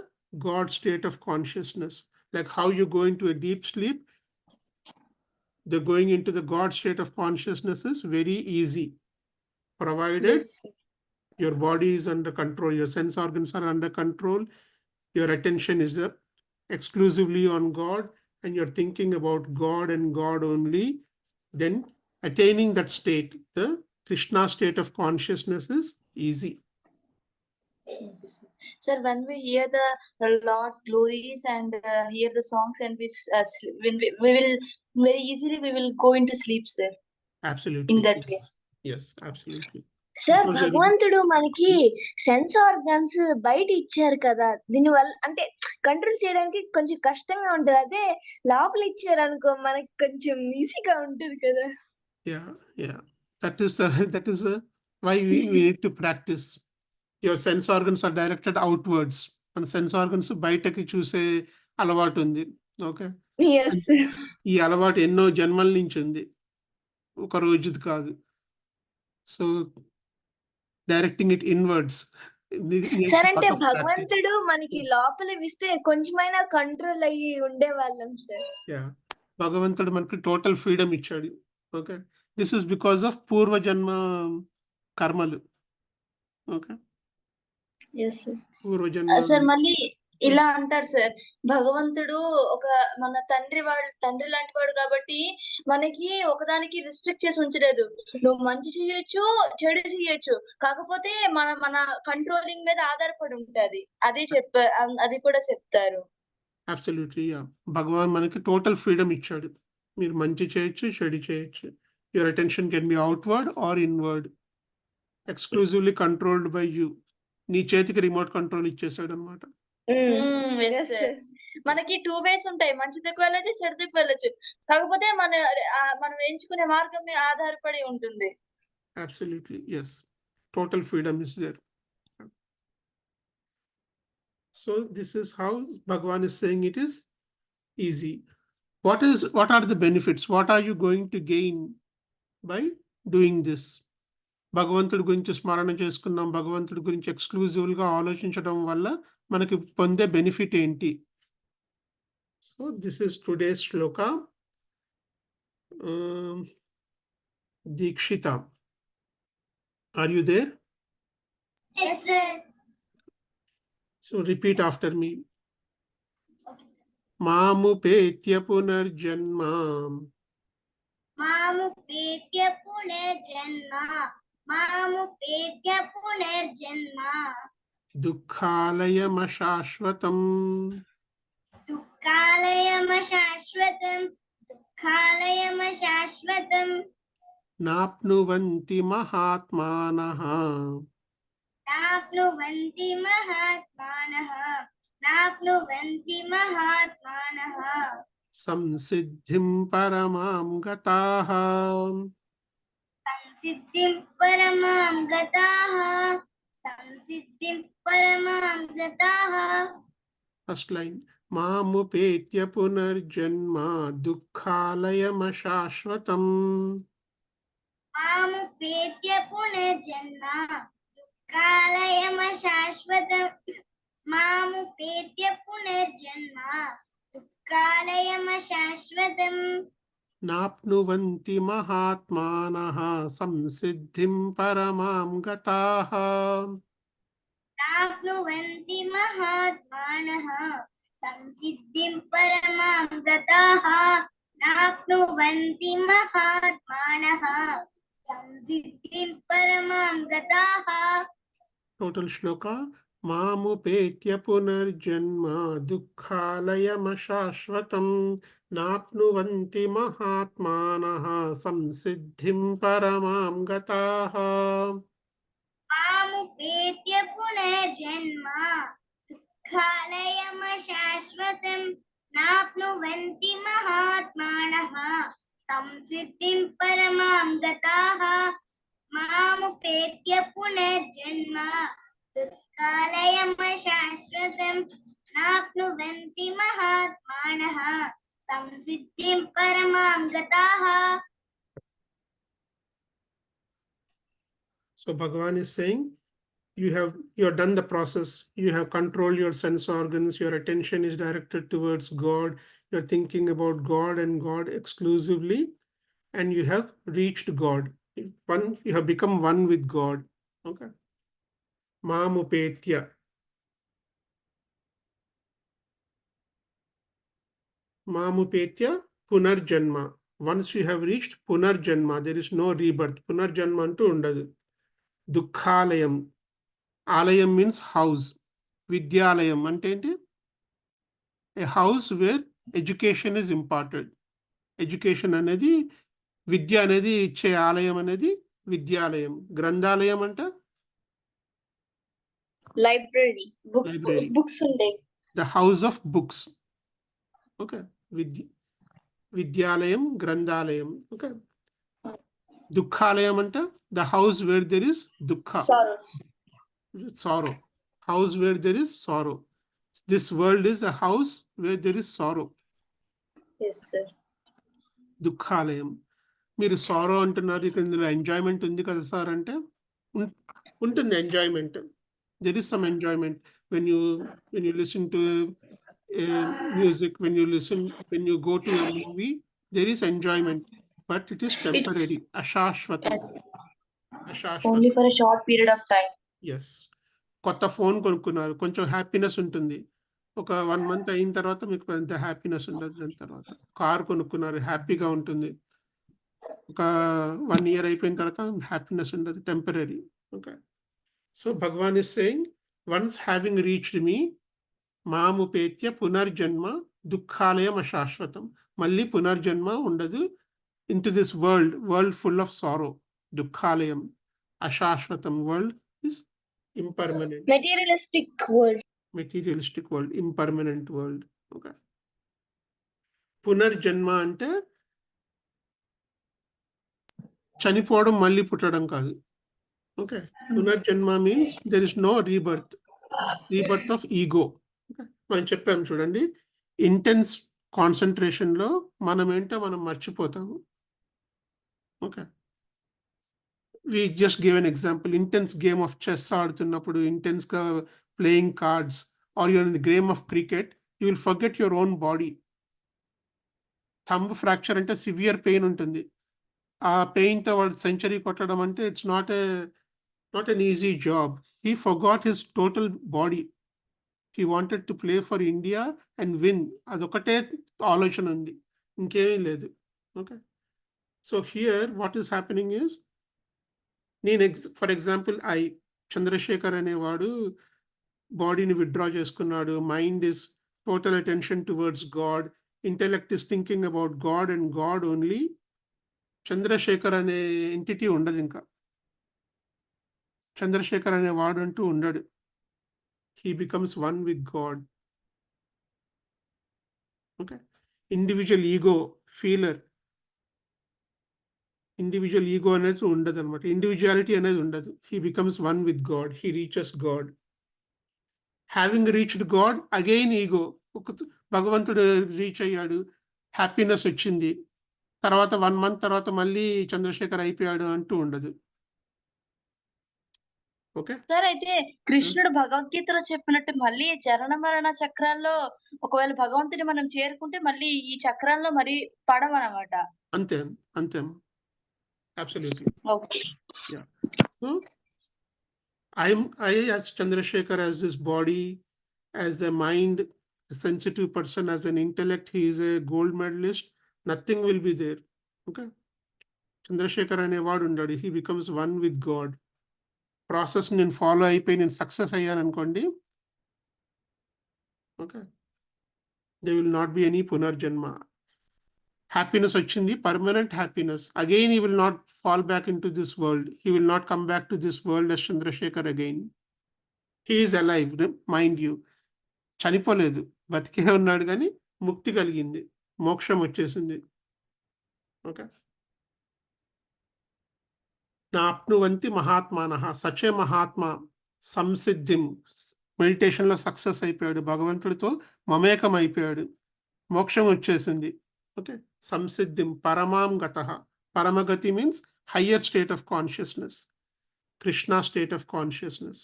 B: God state of consciousness. Like how you go into a deep sleep, the going into the God state of consciousness is very easy, provided your body is under control, your sense organs are under control, your attention is exclusively on God, and you're thinking about God and God only. Then attaining that state, the Krishna state of consciousness, is easy.
E: Sir, when we hear the Lord's glories and hear the songs, and when we will very easily we will go into sleep, sir.
B: Absolutely.
E: In that way.
B: Yes, absolutely.
F: Sir
B: Because
F: భగవంతుడు మనకి sense organs బయట ఇచ్చారు కదా, దీనివల్ల అంటే control చేయడానికి కొంచెం కష్టంగా ఉంటది. అదే లోపల ఇచ్చారు అనుకో మనకి కొంచెం ఈజీగా ఉంటది కదా.
B: Yeah. That is why we need to practice. Your sense organs are directed outwards. మన సెన్స్ ఆర్గన్స్ బయటకి చూసే అలవాటు ఉంది. ఓకే, ఈ అలవాటు ఎన్నో జన్మల నుంచి ఉంది, ఒక రోజుది కాదు. So directing it inwards.
F: Sir అంటే భగవంతుడు మనకి లోపల ఇస్తే కొంచెమైనా కంట్రోల్ అయ్యి ఉండేవాళ్ళం సార్.
B: యా, భగవంతుడు మనకి టోటల్ ఫ్రీడమ్ ఇచ్చాడు. Okay, this is because of పూర్వజన్మ కర్మలు. ఓకే,
E: సార్ మళ్ళీ ఇలా అంటారు సార్, భగవంతుడు ఒక మన తండ్రి లాంటి వాడు కాబట్టి మనకి ఒకదానికి రిస్ట్రిక్ట్ చేసి ఉంచలేదు. నువ్వు మంచి చేయొచ్చు, చెడు చేయొచ్చు, కాకపోతే మన కంట్రోలింగ్ మీద ఆధారపడి ఉంటది. అది కూడా చెప్తారు.
B: Absolutely, yeah. భగవాన్ మనకి టోటల్ ఫ్రీడమ్ ఇచ్చాడు. మీరు మంచి చేయొచ్చు, చెడు చేయొచ్చు. Your attention can be outward or inward, exclusively controlled by you. నీ చేతికి రిమోట్ కంట్రోల్ ఇచ్చేసాడు అనమాట.
E: మనకి 2 ways ఉంటాయి, మంచి దిక్కు వెళ్ళొచ్చు, చెడు దిక్కు వెళ్ళొచ్చు, కాకపోతే మనం ఎంచుకునే మార్గం మీద ఆధారపడి ఉంటుంది.
B: Absolutely, yes. Total freedom is there. So this is how Bhagavan is saying it is easy. What are the benefits? What are you going to gain by doing this? భగవంతుడి గురించి స్మరణ చేసుకున్నాం, భగవంతుడి గురించి ఎక్స్క్లూజివ్గా ఆలోచించడం వల్ల మనకి పొందే బెనిఫిట్ ఏంటి? So this is today's Shloka. Dikshita, are you there?
D: Yes, sir.
B: So repeat after me. Mamupetya punarjanma.
D: Mamupetya punarjanma. Mamupetya punarjanma.
B: Dukkhalayam ashashvatam.
D: Dukkhalayam ashashvatam. Dukkhalayam ashashvatam.
B: Napnuvanti mahatmanaha.
D: Napnuvanti mahatmanaha. Napnuvanti mahatmanaha.
B: సంసిద్ధిం పరమాం గతాః.
D: సంసిద్ధిం పరమాం గతాః. సంసిద్ధిం పరమాం గతాః.
B: First line మాముపేత్య పునర్జన్మ దుఃఖాలయమశాశ్వతం.
D: మాముపేత్య పునర్జన్మ దుఃఖాలయమశాశ్వతం. మాముపేత్య పునర్జన్మ దుఃఖాలయమశాశ్వతం.
B: నాప్నువంతి మహాత్మానః సంసిద్ధిం పరమాం గతాః.
D: నాప్నువంతి మహాత్మానః సంసిద్ధిం పరమాం గతాః. నాప్నువంతి మహాత్మానః సంసిద్ధిం పరమాం గతాః.
B: టోటల్ శ్లోక మాముపేత్య పునర్జన్మ దుఃఖాలయమశాశ్వతం. నాప్నువంతి మహాత్మానః సంసిద్ధిం పరమాం గతాః.
D: మాముపేత్య పునర్జన్మ దుఃఖాలయమశాశ్వతం. నాప్నువంతి మహాత్మానః సంసిద్ధిం పరమాం గతాః. మాముపేత్య పునర్జన్మ దుఃఖాలయమశాశ్వతం. నాప్నువంతి మహాత్మానః సంసిద్ధిం పరమాం గతాః.
B: So Bhagavan is saying, you have done the process, you have controlled your sense organs, your attention is directed towards God, you're thinking about God and God exclusively, and you have reached God. You have become one with God. Okay. Mamupetya. Mamupetya punarjanma. Once you have reached punarjanma, there is no rebirth. Punarjanma antu undadu. Dukhalayam. Alayam means house. Vidyalayam ante enti? A house where education is imparted. Education anedi vidya anedi iche alayam anedi vidyalayam. Grandhalayam anta?
F: Library
B: Library.
F: Books ఉండే
B: The house of books. Okay. Vidyalayam, Grandhalayam. Okay. Dukhalayam anta? The house where there is dukkha.
F: Sorrows
B: Sorrow. House where there is sorrow. This world is a house where there is sorrow.
F: Yes sir
B: దుఃఖాలయం. మీరు sorrow అంటున్నారు, ఇక్కడ ఇందులో enjoyment ఉంది కదా sir అంటే ఉంటుంది enjoyment. There is some enjoyment when you listen to music, when you go to a movie, there is enjoyment, but it is temporary, అశాశ్వతం.
F: Only for a short period of time.
B: Yes. కొత్త phone కొనుక్కున్నారు, కొంచెం happiness ఉంటుంది. ఒక 1 month అయిన తర్వాత మీకు పెద్ద హ్యాపీనెస్ ఉండదు. దాని తర్వాత కార్ కొనుక్కున్నారు, హ్యాపీగా ఉంటుంది. ఒక 1 year అయిపోయిన తర్వాత హ్యాపీనెస్ ఉండదు, temporary. Okay. So Bhagavan is saying, once having reached me మాముపేత్య పునర్జన్మ దుఃఖాలయం అశాశ్వతం. మళ్ళీ పునర్జన్మ ఉండదు. Into this world full of sorrow. దుఃఖాలయం అశాశ్వతం. World is impermanent. Materialistic world, impermanent world. Okay. పునర్జన్మ అంటే చనిపోవడం మళ్ళీ పుట్టడం కాదు. Okay. Punarjanma means there is no rebirth of ego. మనం చెప్పాము చూడండి, ఇంటెన్స్ కాన్సన్ట్రేషన్లో మనం ఏంటో మనం మర్చిపోతాము. Okay. We just gave an example. Intense game of chess ఆడుతున్నప్పుడు, intense గా playing cards, or you're in the game of cricket, you will forget your own body. Thumb fracture అంటే సివియర్ పెయిన్ ఉంటుంది. ఆ పెయిన్తో వాడు సెంచరీ కొట్టడం అంటే it's not an easy job. He forgot his total body. He wanted to play for India and win. అదొకటే ఆలోచన ఉంది, ఇంకేమీ లేదు. Okay. So here what is happening is, for example Chandrashekar అనేవాడు బాడీని విత్డ్రా చేసుకున్నాడు. Mind is total attention towards God. Intellect is thinking about God and God only. Chandrashekar అనే entity ఉండదు, ఇంకా చంద్రశేఖర్ అనే వాడు అంటూ ఉండడు. He becomes one with God. Okay. Individual ego feeler, individual ego అనేది ఉండదు అనమాట. ఇండివిజువాలిటీ అనేది ఉండదు. He becomes one with God, he reaches God. Having reached God again ego. భగవంతుడు రీచ్ అయ్యాడు, హ్యాపీనెస్ వచ్చింది, తర్వాత 1 month తర్వాత మళ్ళీ చంద్రశేఖర్ అయిపోయాడు అంటూ ఉండదు. ఓకే,
E: సార్ అయితే కృష్ణుడు భగవద్గీతలో చెప్పినట్టు మళ్ళీ జనన మరణ చక్రాల్లో ఒకవేళ భగవంతుని మనం చేరుకుంటే మళ్ళీ ఈ చక్రాల్లో మరి పడమన్నమాట.
B: అంతే అంతే, absolutely.
E: Okay.
B: So I as Chandrasekhar, as his body, as a mind, a sensitive person, as an intellect, he is a gold medalist. Nothing will be there. Okay, Chandrasekhar అనేవాడు ఉండాడు. He becomes one with God. Process నేను follow అయిపోయి నేను success అయ్యాను అనుకోండి, okay, there will not be any పునర్జన్మ. Happiness వచ్చింది, permanent happiness. Again he will not fall back into this world, he will not come back to this world as Chandrashekhar again. He is alive, mind you. చనిపోలేదు, బతికే ఉన్నాడు, కానీ ముక్తి కలిగింది, మోక్షం వచ్చేసింది. ఓకే, నాప్నువంతి మహాత్మానః, సచే మహాత్మ సంసిద్ధిం, మెడిటేషన్లో సక్సెస్ అయిపోయాడు, భగవంతుడితో మమేకం అయిపోయాడు, మోక్షం వచ్చేసింది. ఓకే, సంసిద్ధిం పరమాం గతః. పరమగతి means higher state of consciousness, Krishna state of consciousness.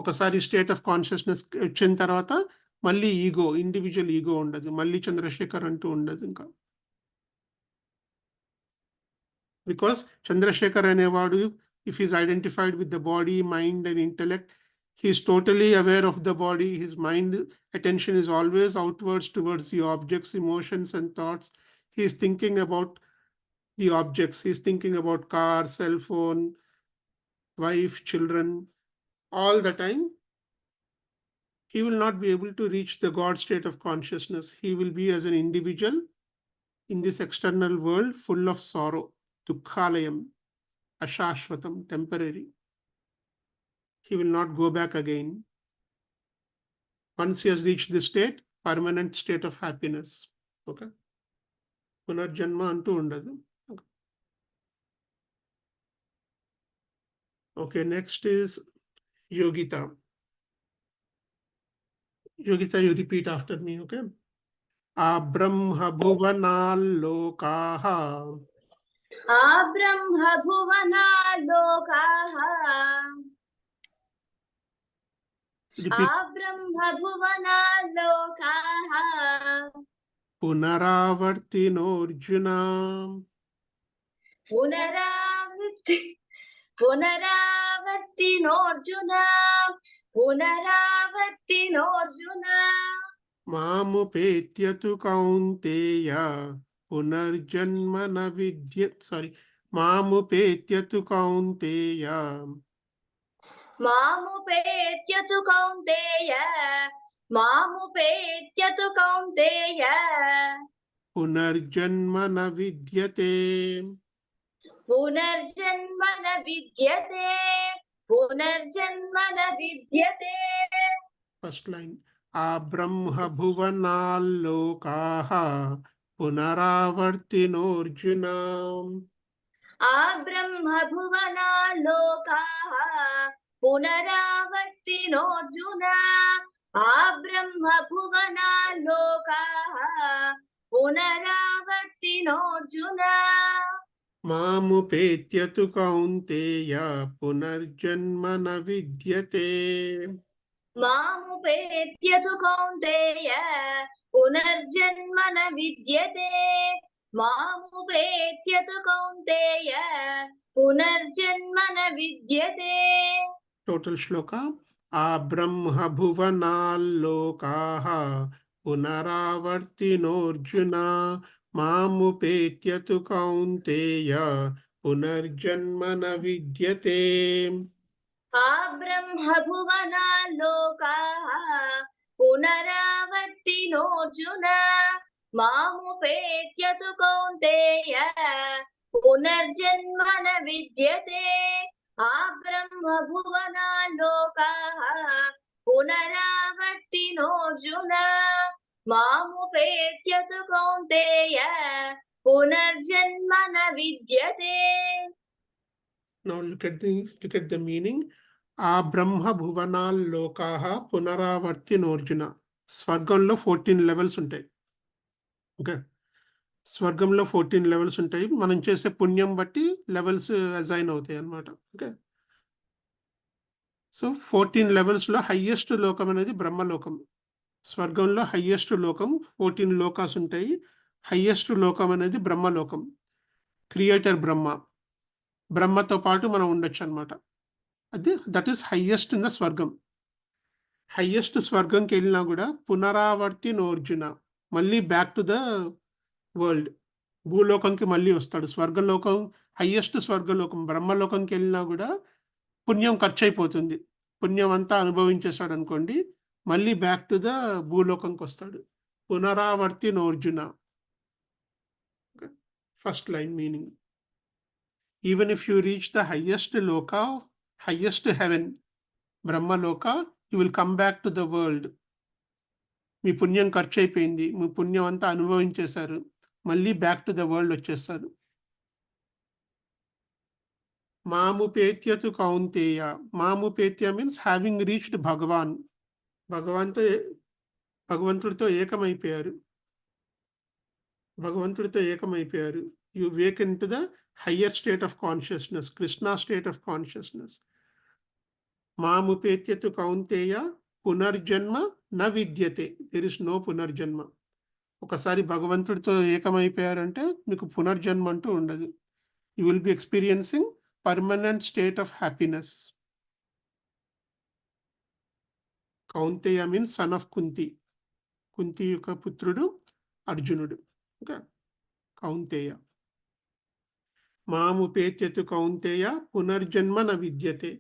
B: ఒకసారి స్టేట్ ఆఫ్ కాన్షియస్నెస్ వచ్చిన తర్వాత మళ్ళీ ఈగో, ఇండివిజువల్ ఈగో ఉండదు, మళ్ళీ చంద్రశేఖర్ అంటూ ఉండదు ఇంకా. Because Chandrasekhar అనేవాడు, if he is identified with the body, mind and intellect, he is totally aware of the body. His mind attention is always outwards towards the objects, emotions and thoughts. He is thinking about the objects. He is thinking about car, cell phone, wife, children, all the time. He will not be able to reach the God state of consciousness. He will be as an individual in this external world full of sorrow. Dukhalayam, ashashvatam, temporary. He will not go back again. Once he has reached this state, permanent state of happiness. Okay, punarjanma antu undadu. Okay, next is Yogita. Yogita, you repeat after me, okay? Abrahma bhuvanalokaha,
E: ఆ బ్రహ్మ భువనాలోకాః, ఆ
B: repeat.
E: బ్రహ్మ భువనాలోకాః,
B: Punaravartinorjuna,
E: పునరావర్తినోర్జున, పునరావర్తినోర్జున.
B: మాముపేత్యతు కౌంతేయ పునర్జన్మ న మాముపేత్యతు కౌంతేయ,
E: మాముపేత్యతు కౌంతేయ, మాముపేత్యతు కౌంతేయ,
B: పునర్జన్మ న విద్యతే.
E: పునర్జన్మ న విద్యతే, పునర్జన్మ న విద్యతే.
B: ఫస్ట్ లైన్, ఆ బ్రహ్మ భువనాల్లోకాః పునరావర్తినోర్జున.
E: ఆ బ్రహ్మ భువనాలోకాః పునరావర్తినోర్జున, ఆ బ్రహ్మ భువనాలోకాః పునరావర్తినోర్జున.
B: మాముపేత్యతు కౌంతేయ పునర్జన్మ న విద్యతే.
E: మాముపేత్యతు కౌంతేయ పునర్జన్మ న విద్యతే, మాముపేత్యతు కౌంతేయ పునర్జన్మ న విద్యతే.
B: టోటల్ శ్లోక, ఆ బ్రహ్మ భువనాల్లోకాః పునరావర్తినోర్జున, మాముపేత్యతు కౌంతేయ పునర్జన్మ న విద్యతే.
E: ఆ బ్రహ్మ భువనాలోకాః పునరావర్తినోర్జున, మాముపేత్యతు కౌంతేయ పునర్జన్మ న విద్యతే. ఆ బ్రహ్మ భువనాలోకాః పునరావర్తినోర్జున,
F: మాముపేత్య తు కౌంతేయ పునర్జన్మ న విద్యతే.
B: Now look at the meaning. ఆ బ్రహ్మ భువనాల్ లోకాః పునరావర్తినోర్జున. స్వర్గంలో 14 లెవెల్స్ ఉంటాయి. ఓకే, స్వర్గంలో 14 లెవెల్స్ ఉంటాయి. మనం చేసే పుణ్యం బట్టి లెవెల్స్ అసైన్ అవుతాయి అన్నమాట. ఓకే, సో 14 లెవెల్స్లో హయ్యెస్ట్ లోకం అనేది బ్రహ్మలోకం. స్వర్గంలో హయ్యెస్ట్ లోకం 14 లోకాస్ ఉంటాయి. హయ్యెస్ట్ లోకం అనేది బ్రహ్మలోకం. క్రియేటర్ బ్రహ్మ, బ్రహ్మతో పాటు మనం ఉండొచ్చు అనమాట. అది that is highest in the స్వర్గం. హయ్యెస్ట్ స్వర్గంకి వెళ్ళినా కూడా పునరావర్తి నోర్జున, మళ్ళీ బ్యాక్ టు ద వరల్డ్, భూలోకంకి మళ్ళీ వస్తాడు. స్వర్గలోకం హయ్యెస్ట్ స్వర్గలోకం. బ్రహ్మలోకంకి వెళ్ళినా కూడా పుణ్యం ఖర్చు అయిపోతుంది. పుణ్యం అంతా అనుభవించేస్తాడు అనుకోండి, మళ్ళీ బ్యాక్ టు ద భూలోకంకి వస్తాడు. పునరావర్తి నోర్జున. First line meaning. Even if you reach the highest loka, highest heaven, Brahmaloka, you will come back to the world. మీ పుణ్యం ఖర్చు అయిపోయింది, మీ పుణ్యం అంతా అనుభవించేశారు, మళ్ళీ బ్యాక్ టు ద వరల్డ్ వచ్చేస్తారు. మాముపేత్యతు కౌంతేయ. మాముపేత్య మీన్స్ హ్యావింగ్ రీచ్డ్ భగవాన్. భగవంతుడితో ఏకమైపోయారు. భగవంతుడితో ఏకమైపోయారు. You wake into the higher state of consciousness, Krishna state of consciousness. మాముపేత్యతు కౌంతేయ పునర్జన్మ న విద్యతే. దెర్ ఇస్ నో పునర్జన్మ. ఒకసారి భగవంతుడితో ఏకమైపోయారంటే మీకు పునర్జన్మ అంటూ ఉండదు. You will B experiencing permanent state of happiness. Kaunteya means son of Kunti. Kunti యొక్క పుత్రుడు అర్జునుడు. ఓకే, కౌంతేయ. మాముపేత్యతు కౌంతేయ పునర్జన్మ న విద్యతే.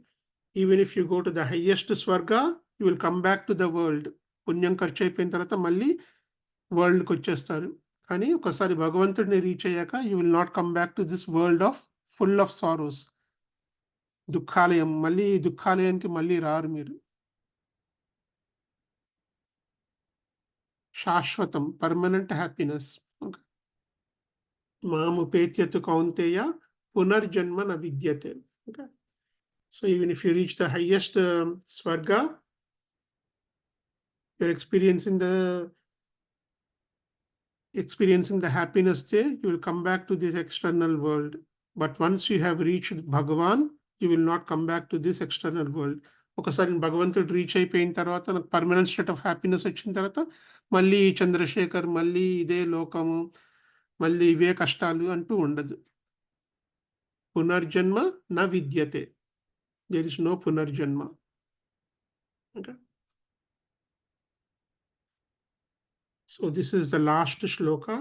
B: Even if you go to the highest swarga, you will come back to the world. పుణ్యం ఖర్చు అయిపోయిన తర్వాత మళ్ళీ వరల్డ్కి వచ్చేస్తారు. కానీ ఒకసారి భగవంతుడిని రీచ్ అయ్యాక you will not come back to this world of full of sorrows. దుఃఖాలయం, మళ్ళీ ఈ దుఃఖాలయానికి మళ్ళీ రారు మీరు. శాశ్వతం, పర్మనెంట్ హ్యాపీనెస్. ఓకే, మాముపేత్యతు కౌంతేయ పునర్జన్మ న విద్యతే. Okay, so even if you reach the highest swarga, you're experiencing the happiness there, you will come back to this external world. But once you have reached Bhagavan, you will not come back to this external world. ఒకసారి భగవంతుడు reach అయిపోయిన తర్వాత, నాకు permanent state of happiness వచ్చిన తర్వాత మళ్ళీ చంద్రశేఖర్, మళ్ళీ ఇదే లోకము, మళ్ళీ ఇవే కష్టాలు అంటూ ఉండదు. పునర్జన్మ న విద్యతే. దేర్ ఇస్ నో పునర్జన్మ. Okay, so this is the last shloka.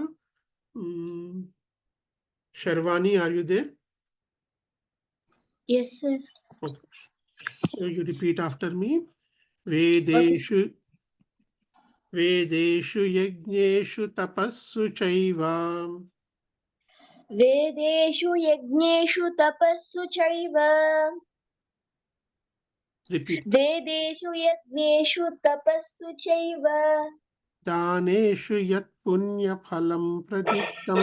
B: Sharvani, are you there?
F: Yes, sir.
B: Okay. So you repeat after me. Vedeshu yajneshu tapassu chaiva.
F: వేదేషు యజ్ఞేషు తపస్సు చైవ.
B: Repeat.
F: వేదేషు యజ్ఞేషు తపస్సు చైవ.
B: దానేషు యత్ పుణ్య ఫలం ప్రదిష్టం.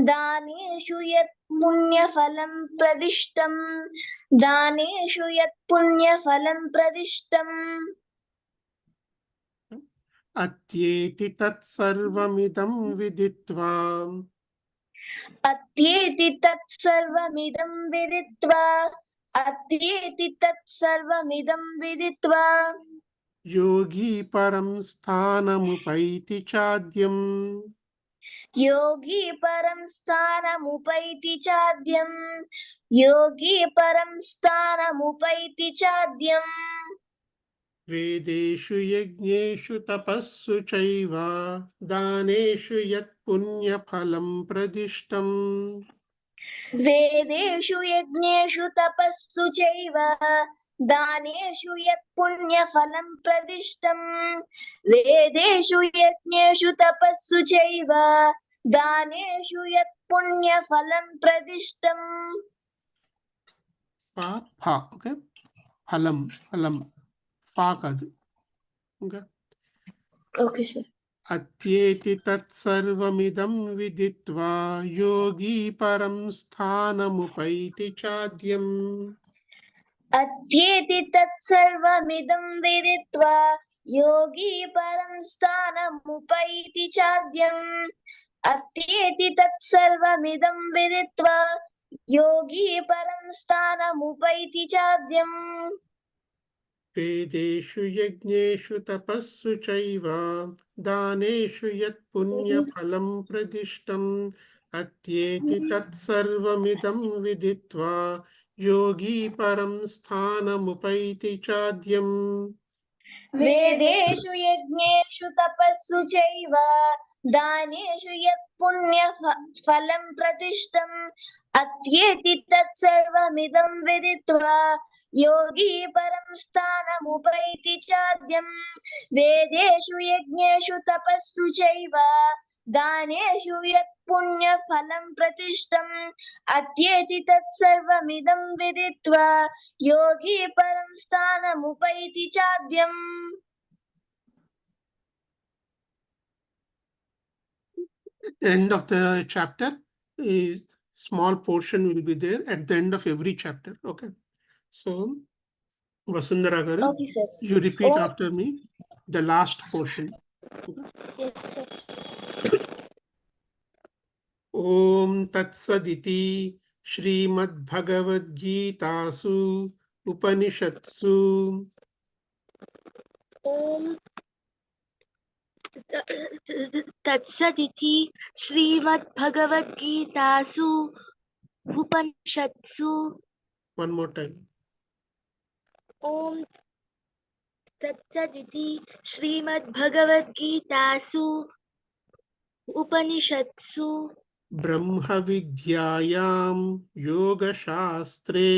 F: దానేషు యత్ పుణ్యఫలం ప్రదిష్టం. దానేషు యత్ పుణ్యఫలం ప్రదిష్టం.
B: అత్యేతి తత్సర్వమిదం విదిత్వా.
F: అత్యేతి తత్సర్వమిదం విదిత్వా. అత్యేతి తత్సర్వమిదం విదిత్వా.
B: యోగి పరం స్థానముపైతి చాద్యం.
F: యోగి పరం స్థానముపైతి చాద్యం. యోగి పరం స్థానముపైతి చాద్యం.
B: వేదేషు యజ్ఞేషు తపస్సు చైవ. దానేషు యత్ పుణ్యఫలం ప్రదిష్టం.
F: వేదేషు యజ్ఞేషు తపస్సు చైవ. దానేషు యత్ పుణ్యఫలం ప్రదిష్టం. వేదేషు యజ్ఞేషు తపస్సు చైవ. దానేషు యత్ పుణ్యఫలం ప్రదిష్టం.
B: ఓకే, ఫలం, ఫలం ఫా కాదు. Okay,
F: okay sir.
B: అత్యేతి తత్సర్వమిదం విదిత్వా యోగి పరం స్థానముపైతి చాద్యం.
F: అత్యేతి తత్సర్వమిదం విదిత్వా యోగి పరం స్థానముపైతి చాద్యం. అత్యేతి తత్సర్వమిదం విదిత్వా యోగి పరం స్థానముపైతి చాద్యం.
B: వేదేషు యజ్ఞేషు తపస్సు చైవ దానేషు యత్ పుణ్యఫలం ప్రదిష్టం. అత్యేతి తత్సర్వమిదం విదిత్వా యోగి పరం స్థానముపైతి చాద్యం.
F: వేదేషు యజ్ఞేషు తపస్సు చైవ దానేషు యత్ పుణ్య ఫలం ప్రతిష్టం. అత్యేతి తత్సర్వమిదం విదిత్వా యోగి పరం స్థానముపైతి చాద్యం. వేదేషు యజ్ఞేషు తపస్సు చైవ దానేషు యత్ పుణ్య ఫలం ప్రతిష్టం. అత్యేతి తత్సర్వమిదం విదిత్వా యోగి పరం స్థానముపైతి చాద్యం.
B: At the end of the chapter, a small portion will be there at the end of every chapter. Okay. So, Vasundhara garu,
F: okay sir.
B: you repeat
F: Oh.
B: after me the last portion.
A: Yes, sir.
B: Om Tatsadiति Srimad-Bhagavad-Gitasu Upanishatsu
A: Om Tatsadithi Srimad-Bhagavad-Gitasu Upanishatsu.
B: One more time.
A: Om Tatsadithi Srimad-Bhagavad-Gitasu Upanishatsu
B: Brahma Vidyayam Yoga Shastre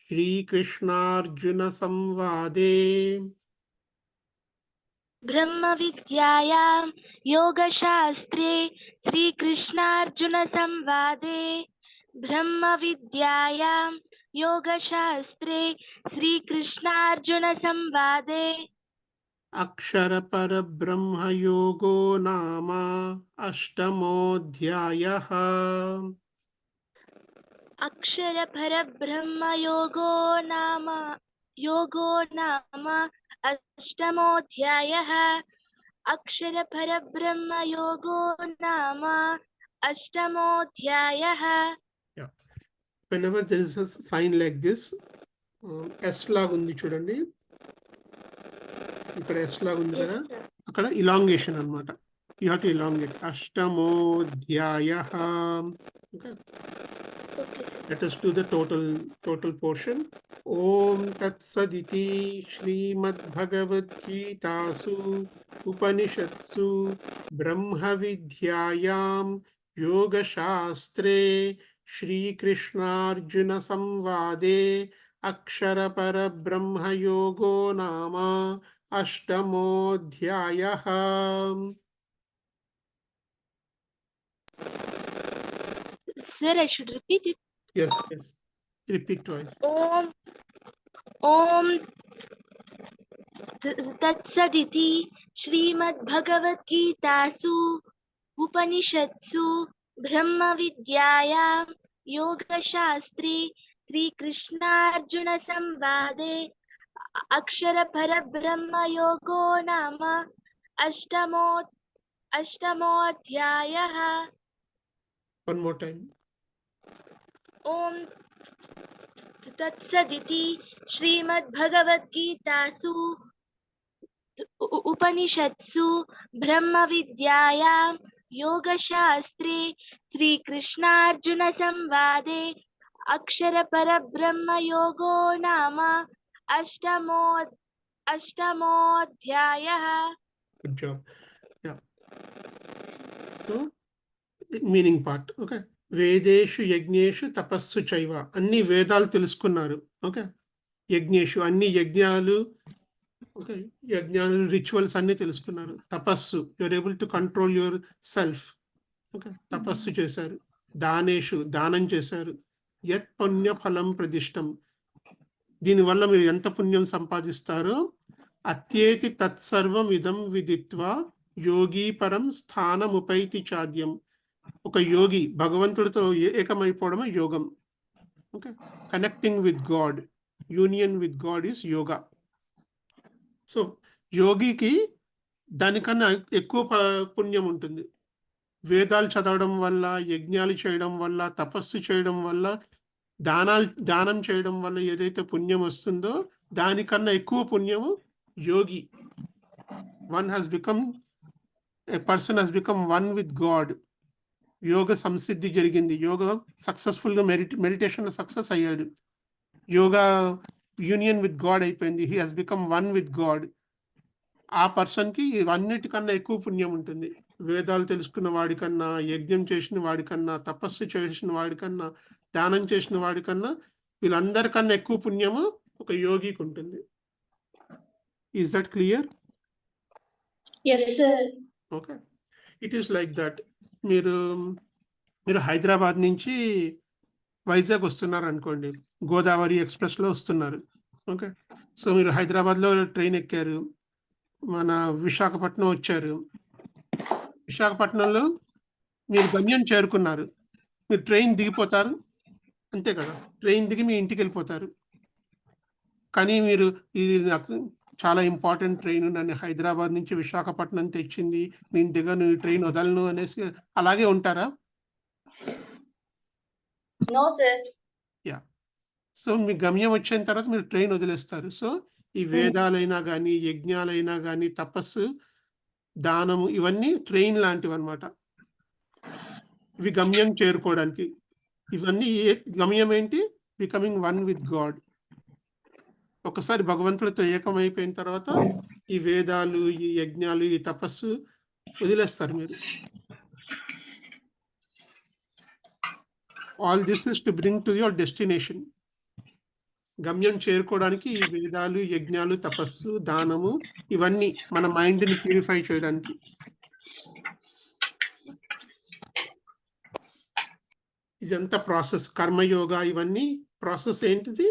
B: Shri Krishna Arjuna Samvade
A: Brahma Vidyayam Yoga Shastre Sri Krishna Arjuna Samvade. Brahma Vidyayam Yoga Shastre Sri Krishna Arjuna Samvade.
B: Akshara Parabrahma Yogo Nama Ashtamodhyayaha.
A: Akshara Parabrahma Yogo Nama Ashtamodhyayah. Akshara Parabrahma Yogo Nama Ashtamodhyayah.
B: Whenever there is a sign like this, S లాగా ఉంది చూడండి, ఇక్కడ S లాగా ఉంది కదా,
A: Yes, sir.
B: అక్కడ ఇలాంగేషన్ అన్నమాట. You have to elongate. అష్టమోధ్యాయః. Okay.
A: Okay, sir.
B: Let us do the total portion. Om Tatsaditi Srimad-Bhagavad-Gitasu Upanishatsu Brahma Vidyayam Yoga Shastre Shri Krishna Arjuna Samvade Akshara Parabrahma Yogo Nama Ashtamodhyayah.
A: Sir, I should repeat it.
B: Yes. Repeat twice.
A: Om Tatsaditi Srimad-Bhagavad-Gitasu Upanishatsu Brahma Vidyayam Yoga Shastri Sri Krishna Arjuna Samvade Akshara Parabrahma Yogo Nama Ashtamodhyayah.
B: One more time.
A: Om Tatsaditi Srimad-Bhagavad-Gitasu Upanishatsu Brahma Vidyayam Yoga Shastri Sri Krishna Arjuna Samvade Akshara Parabrahma Yogo Nama Ashtamodhyayah.
B: Good job. Yeah. So, the meaning part. Okay. వేదేషు యజ్ఞేషు తపస్సు చైవ. అన్ని వేదాలు తెలుసుకున్నారు. Okay. యజ్ఞేషు అన్ని యజ్ఞాలు, okay, యజ్ఞాలు rituals అన్ని తెలుసుకున్నారు. Tapas, you're able to control yourself. Okay, తపస్సు చేశారు. దానేషు దానం చేశారు. యత్ పుణ్య ఫలం ప్రదిష్టం, దీనివల్ల మీరు ఎంత పుణ్యం సంపాదిస్తారో అత్యేతి తత్సర్వం ఇదం విదిత్వా యోగి పరం స్థానముపైతి చాద్యం. ఒక యోగి భగవంతుడితో ఏకమైపోవడమే యోగం. Okay, connecting with God, union with God is yoga. So యోగికి దానికన్నా ఎక్కువ పుణ్యం ఉంటుంది. వేదాలు చదవడం వల్ల, యజ్ఞాలు చేయడం వల్ల, తపస్సు చేయడం వల్ల, దానం చేయడం వల్ల ఏదైతే పుణ్యం వస్తుందో దానికన్నా ఎక్కువ పుణ్యము యోగి. a person has become one with God. యోగ సంసిద్ధి జరిగింది, యోగ సక్సెస్ఫుల్గా మెడిటేషన్ సక్సెస్ అయ్యాడు, యోగా యూనియన్ విత్ గాడ్ అయిపోయింది, he has become one with God. ఆ పర్సన్కి అన్నిటికన్నా ఎక్కువ పుణ్యం ఉంటుంది. వేదాలు తెలుసుకున్న వాడికన్నా, యజ్ఞం చేసిన వాడికన్నా, తపస్సు చేసిన వాడికన్నా, దానం చేసిన వాడికన్నా, వీళ్ళందరికన్నా ఎక్కువ పుణ్యము ఒక యోగికి ఉంటుంది. Is that clear?
E: Yes, sir.
B: Okay, it is like that. మీరు హైదరాబాద్ నుంచి వైజాగ్ వస్తున్నారు అనుకోండి, గోదావరి ఎక్స్ప్రెస్లో వస్తున్నారు. ఓకే, సో మీరు హైదరాబాద్లో ట్రైన్ ఎక్కారు, మన విశాఖపట్నం వచ్చారు. విశాఖపట్నంలో మీరు గమ్యం చేరుకున్నారు, మీరు ట్రైన్ దిగిపోతారు, అంతే కదా, ట్రైన్ దిగి మీ ఇంటికి వెళ్ళిపోతారు. కానీ మీరు ఇది నాకు చాలా ఇంపార్టెంట్ ట్రైన్, నన్ను హైదరాబాద్ నుంచి విశాఖపట్నం తెచ్చింది, నేను దిగను, ట్రైన్ వదలను అనేసి అలాగే ఉంటారా?
E: No, sir.
B: సో మీ గమ్యం వచ్చిన తర్వాత మీరు ట్రైన్ వదిలేస్తారు. సో ఈ వేదాలైనా కానీ, యజ్ఞాలైనా కానీ, తపస్సు, దానము, ఇవన్నీ ట్రైన్ లాంటివి అనమాట. ఇవి గమ్యం చేరుకోవడానికి. ఇవన్నీ గమ్యం ఏంటి? Becoming one with God. ఒకసారి భగవంతుడితో ఏకమైపోయిన తర్వాత ఈ వేదాలు, ఈ యజ్ఞాలు, ఈ తపస్సు వదిలేస్తారు మీరు. All this is to bring to your destination. గమ్యం చేరుకోవడానికి ఈ వేదాలు, యజ్ఞాలు, తపస్సు, దానము, ఇవన్నీ మన మైండ్ని ప్యూరిఫై చేయడానికి. ఇదంతా ప్రాసెస్. కర్మయోగా ఇవన్నీ ప్రాసెస్ ఏంటిది?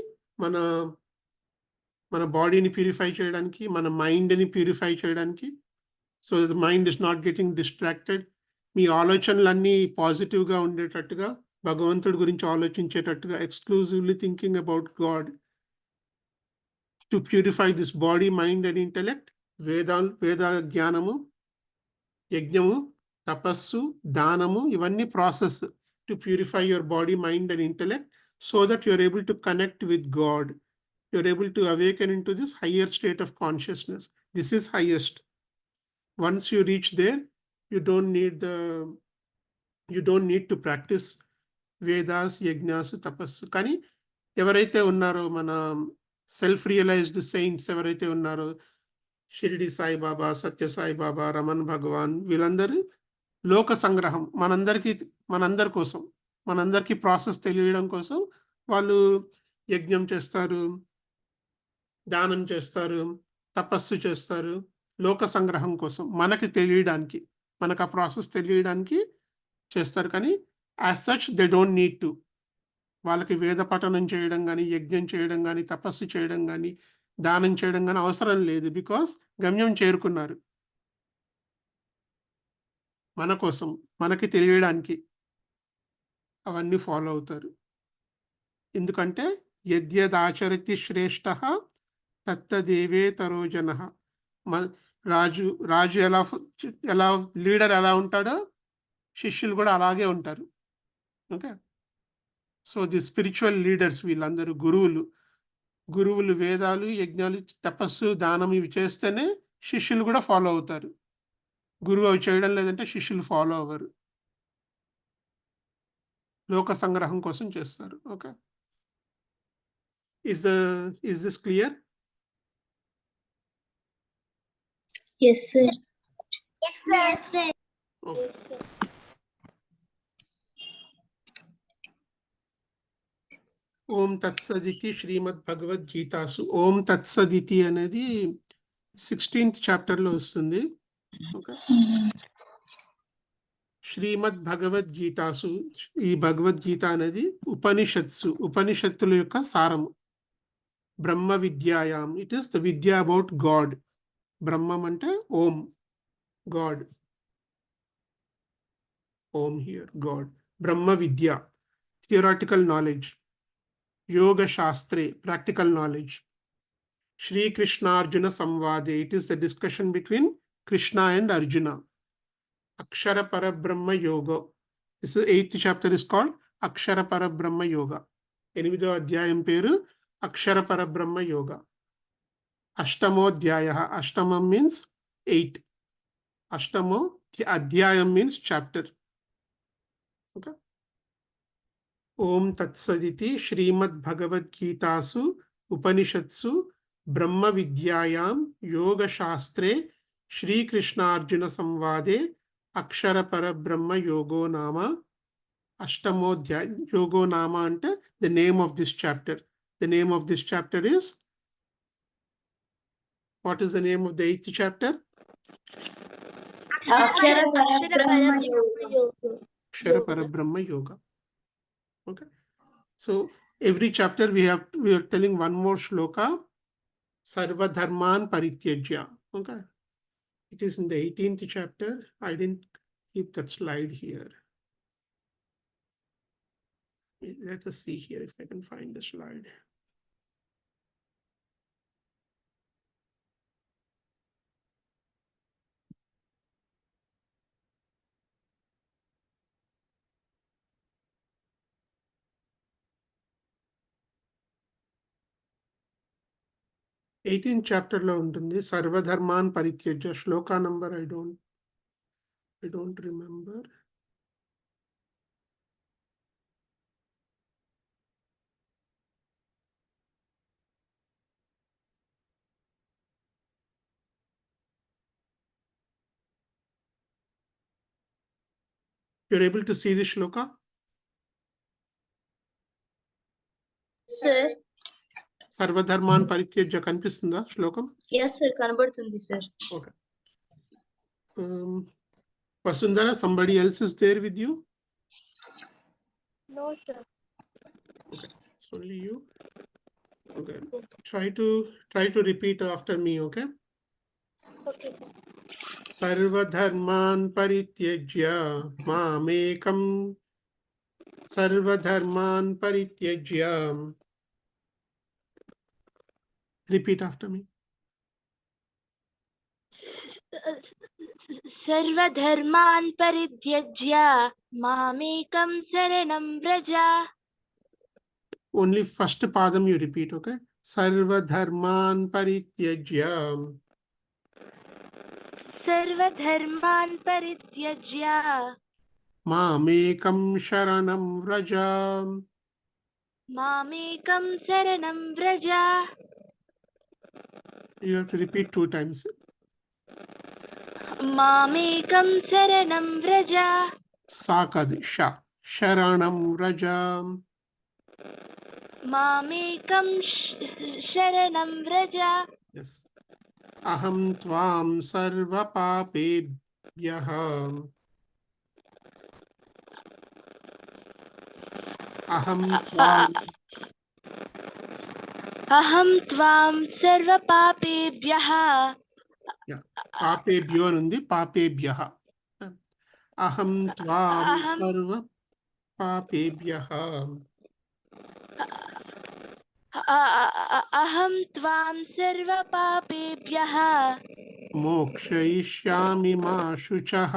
B: మన బాడీని ప్యూరిఫై చేయడానికి, మన మైండ్ని ప్యూరిఫై చేయడానికి. So the mind is not getting distracted. మీ ఆలోచనలన్నీ పాజిటివ్గా ఉండేటట్టుగా, భగవంతుడి గురించి ఆలోచించేటట్టుగా, exclusively thinking about God. To purify this body, mind and intellect. వేద జ్ఞానము, యజ్ఞము, తపస్సు, దానము, ఇవన్నీ process to purify your body, mind and intellect, so that you are able to connect with God. You are able to awaken into this higher state of consciousness. This is highest. Once you reach there, you don't need to practice Vedas, Yajnas, Tapassu. Kani evaraithe unnaro mana self realized saints evaraithe unnaro, Shirdi Sai Baba, Satya Sai Baba, Raman Bhagavan, వీళ్ళందరూ లోక సంగ్రహం, మనందరి కోసం, మనందరికీ process తెలియడం కోసం వాళ్ళు యజ్ఞం చేస్తారు, దానం చేస్తారు, తపస్సు చేస్తారు, లోక సంగ్రహం కోసం, మనకి తెలియడానికి, మనకు ఆ ప్రాసెస్ తెలియడానికి చేస్తారు. కానీ as such they don't need to. వాళ్ళకి వేద పఠనం చేయడం కానీ, యజ్ఞం చేయడం కానీ, తపస్సు చేయడం కానీ, దానం చేయడం కానీ అవసరం లేదు. బికాస్ గమ్యం చేరుకున్నారు. మన కోసం, మనకి తెలియడానికి అవన్నీ ఫాలో అవుతారు. ఎందుకంటే యద్యదాచరతి శ్రేష్ఠ తత్తదేవేతరో జనః. రాజు ఎలా లీడర్ ఎలా ఉంటాడో శిష్యులు కూడా అలాగే ఉంటారు. Okay, so the spiritual leaders, వీళ్ళందరూ గురువులు వేదాలు, యజ్ఞాలు, తపస్సు, దానం ఇవి చేస్తేనే శిష్యులు కూడా ఫాలో అవుతారు. గురువు అవి చేయడం లేదంటే శిష్యులు ఫాలో అవ్వరు. లోక సంగ్రహం కోసం చేస్తారు. Okay, is this clear?
F: Yes, sir.
D: Yes, sir. Yes, sir.
B: Okay. ఓం తత్సదితి శ్రీమద్ భగవద్గీతాసు. ఓం తత్సదితి అనేది 16th చాప్టర్లో వస్తుంది. ఓకే, శ్రీమద్ భగవద్గీతాసు, ఈ భగవద్గీత అనేది ఉపనిషత్తుల యొక్క సారము. బ్రహ్మ విద్యాయాం, it is the vidya about God. Brahmam ante Om, God. Om here, God. Brahma Vidya, theoretical knowledge. Yoga Shastre, practical knowledge. Shri Krishna Arjuna Samvade, it is the discussion between Krishna and Arjuna. Akshara Parabrahma Yoga. This is 8th chapter is called Akshara Parabrahma Yoga. 8వ అధ్యాయం పేరు Akshara Parabrahma Yoga. Ashtamodhyaya. Ashtamam means 8. Ashtamo Adhyayam means chapter. Okay. Om Tatsaditi Srimad Bhagavad Gitasu Upanishatsu Brahma Vidyayam Yoga Shastre Shri Krishna Arjuna Samvade Akshara Parabrahma Yogo Nama Ashtamodhyaya. Yogo Nama ante the name of this chapter. The name of this chapter is, what is the name of the 8th chapter?
E: Akshara Parabrahma Yoga.
B: Akshara Parabrahma Yoga. Okay. So every chapter we are telling one more shloka. Sarva Dharman Parityajya. Okay. It is in the 18th chapter. I didn't keep that slide here. Let us see here if I can find the slide. Eighteenth chapter లో ఉంటుంది సర్వధర్మాన్ పరిత్యజ్య. Shloka number I don't remember. You're able to see the shloka?
E: Sir.
B: సర్వధర్మాన్ పరిత్యజ్య కనిపిస్తుందా శ్లోకం?
E: Yes sir, కనబడుతుంది sir.
B: Okay. Vasundhara, somebody else is there with you?
A: No, sir.
B: Okay. It's only you. Okay. Try to repeat after me, okay?
A: Okay, sir.
B: Sarvadharman parityajya mamekam. Sarvadharman parityajya. Repeat after me.
A: सर्वधर्मान् परित्यज्य मामेकं शरणं Vraj.
B: Only first padam you repeat, okay? Sarvadharman parityajya.
A: सर्वधर्मान् परित्यज्य
B: Mamekam sharanam vraja.
A: मामेकं शरणं Vraj.
B: You have to repeat 2 times.
A: मामेकं शरणं Vraj.
B: Sakad sha. Sharanam vraja.
A: मामेकं शरणं Vraj.
B: Yes. Aham tvam sarva papebhyah. Aham
A: त्वां सर्वपापेभ्यः
B: papebhyo anundi papebhyah. Aham tvam sarva papebhyah.
A: अहं त्वां सर्वपापेभ्यः
B: Mokshayishyami ma shuchah.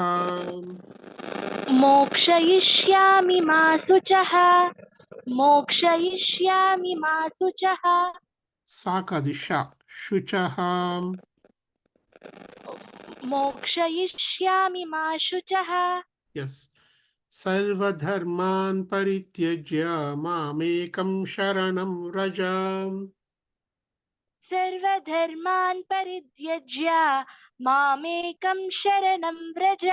A: मोक्षयिष्यामि मा शुचः. मोक्षयिष्यामि मा शुचः.
B: Sakad sha. Shuchah.
A: मोक्षयिष्यामि मा शुचः.
B: Yes. Sarvadharman parityajya mamekam sharanam vraja.
A: सर्वधर्मान् परित्यज्य मामेकं शरणं व्रज.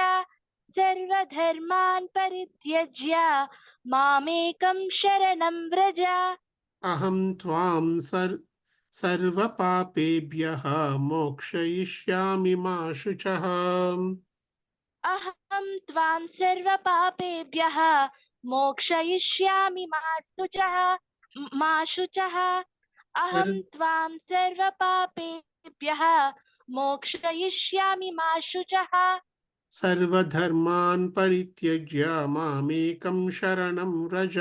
A: सर्वधर्मान् परित्यज्य मामेकं शरणं Vraj.
B: Aham tvam sarva papebhyah mokshayishyami ma shuchah.
A: अहं त्वां सर्वपापेभ्यः मोक्षयिष्यामि मा शुचः. अहं त्वां सर्वपापेभ्यः मोक्षयिष्यामि मा शुचः।
B: सर्वधर्मान् परित्यज्य मामेकं शरणं व्रज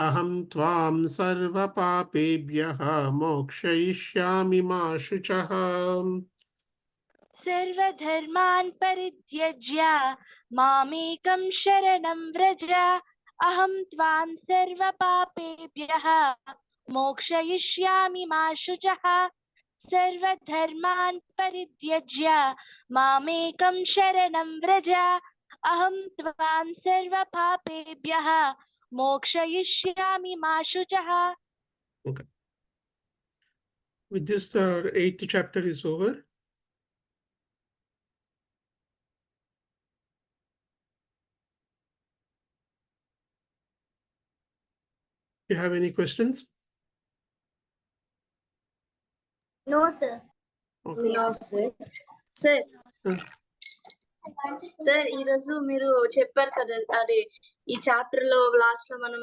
B: अहं त्वां सर्वपापेभ्यः मोक्षयिष्यामि मा शुचः।
A: सर्वधर्मान् परित्यज्य मामेकं शरणं व्रज अहं त्वां सर्वपापेभ्यः मोक्षयिष्यामि मा शुचः। सर्वधर्मान् परित्यज्य मामेकं शरणं व्रज अहं त्वां सर्वपापेभ्यः मोक्षयिष्यामि मा शुचः।
B: Okay. With this, the 8th chapter is over. You have any questions?
D: No, sir.
B: Okay.
F: Sir
B: Uh,
F: sir ఈ రోజు మీరు చెప్పారు కదా, అదే ఈ చాప్టర్ లో లాస్ట్ లో మనం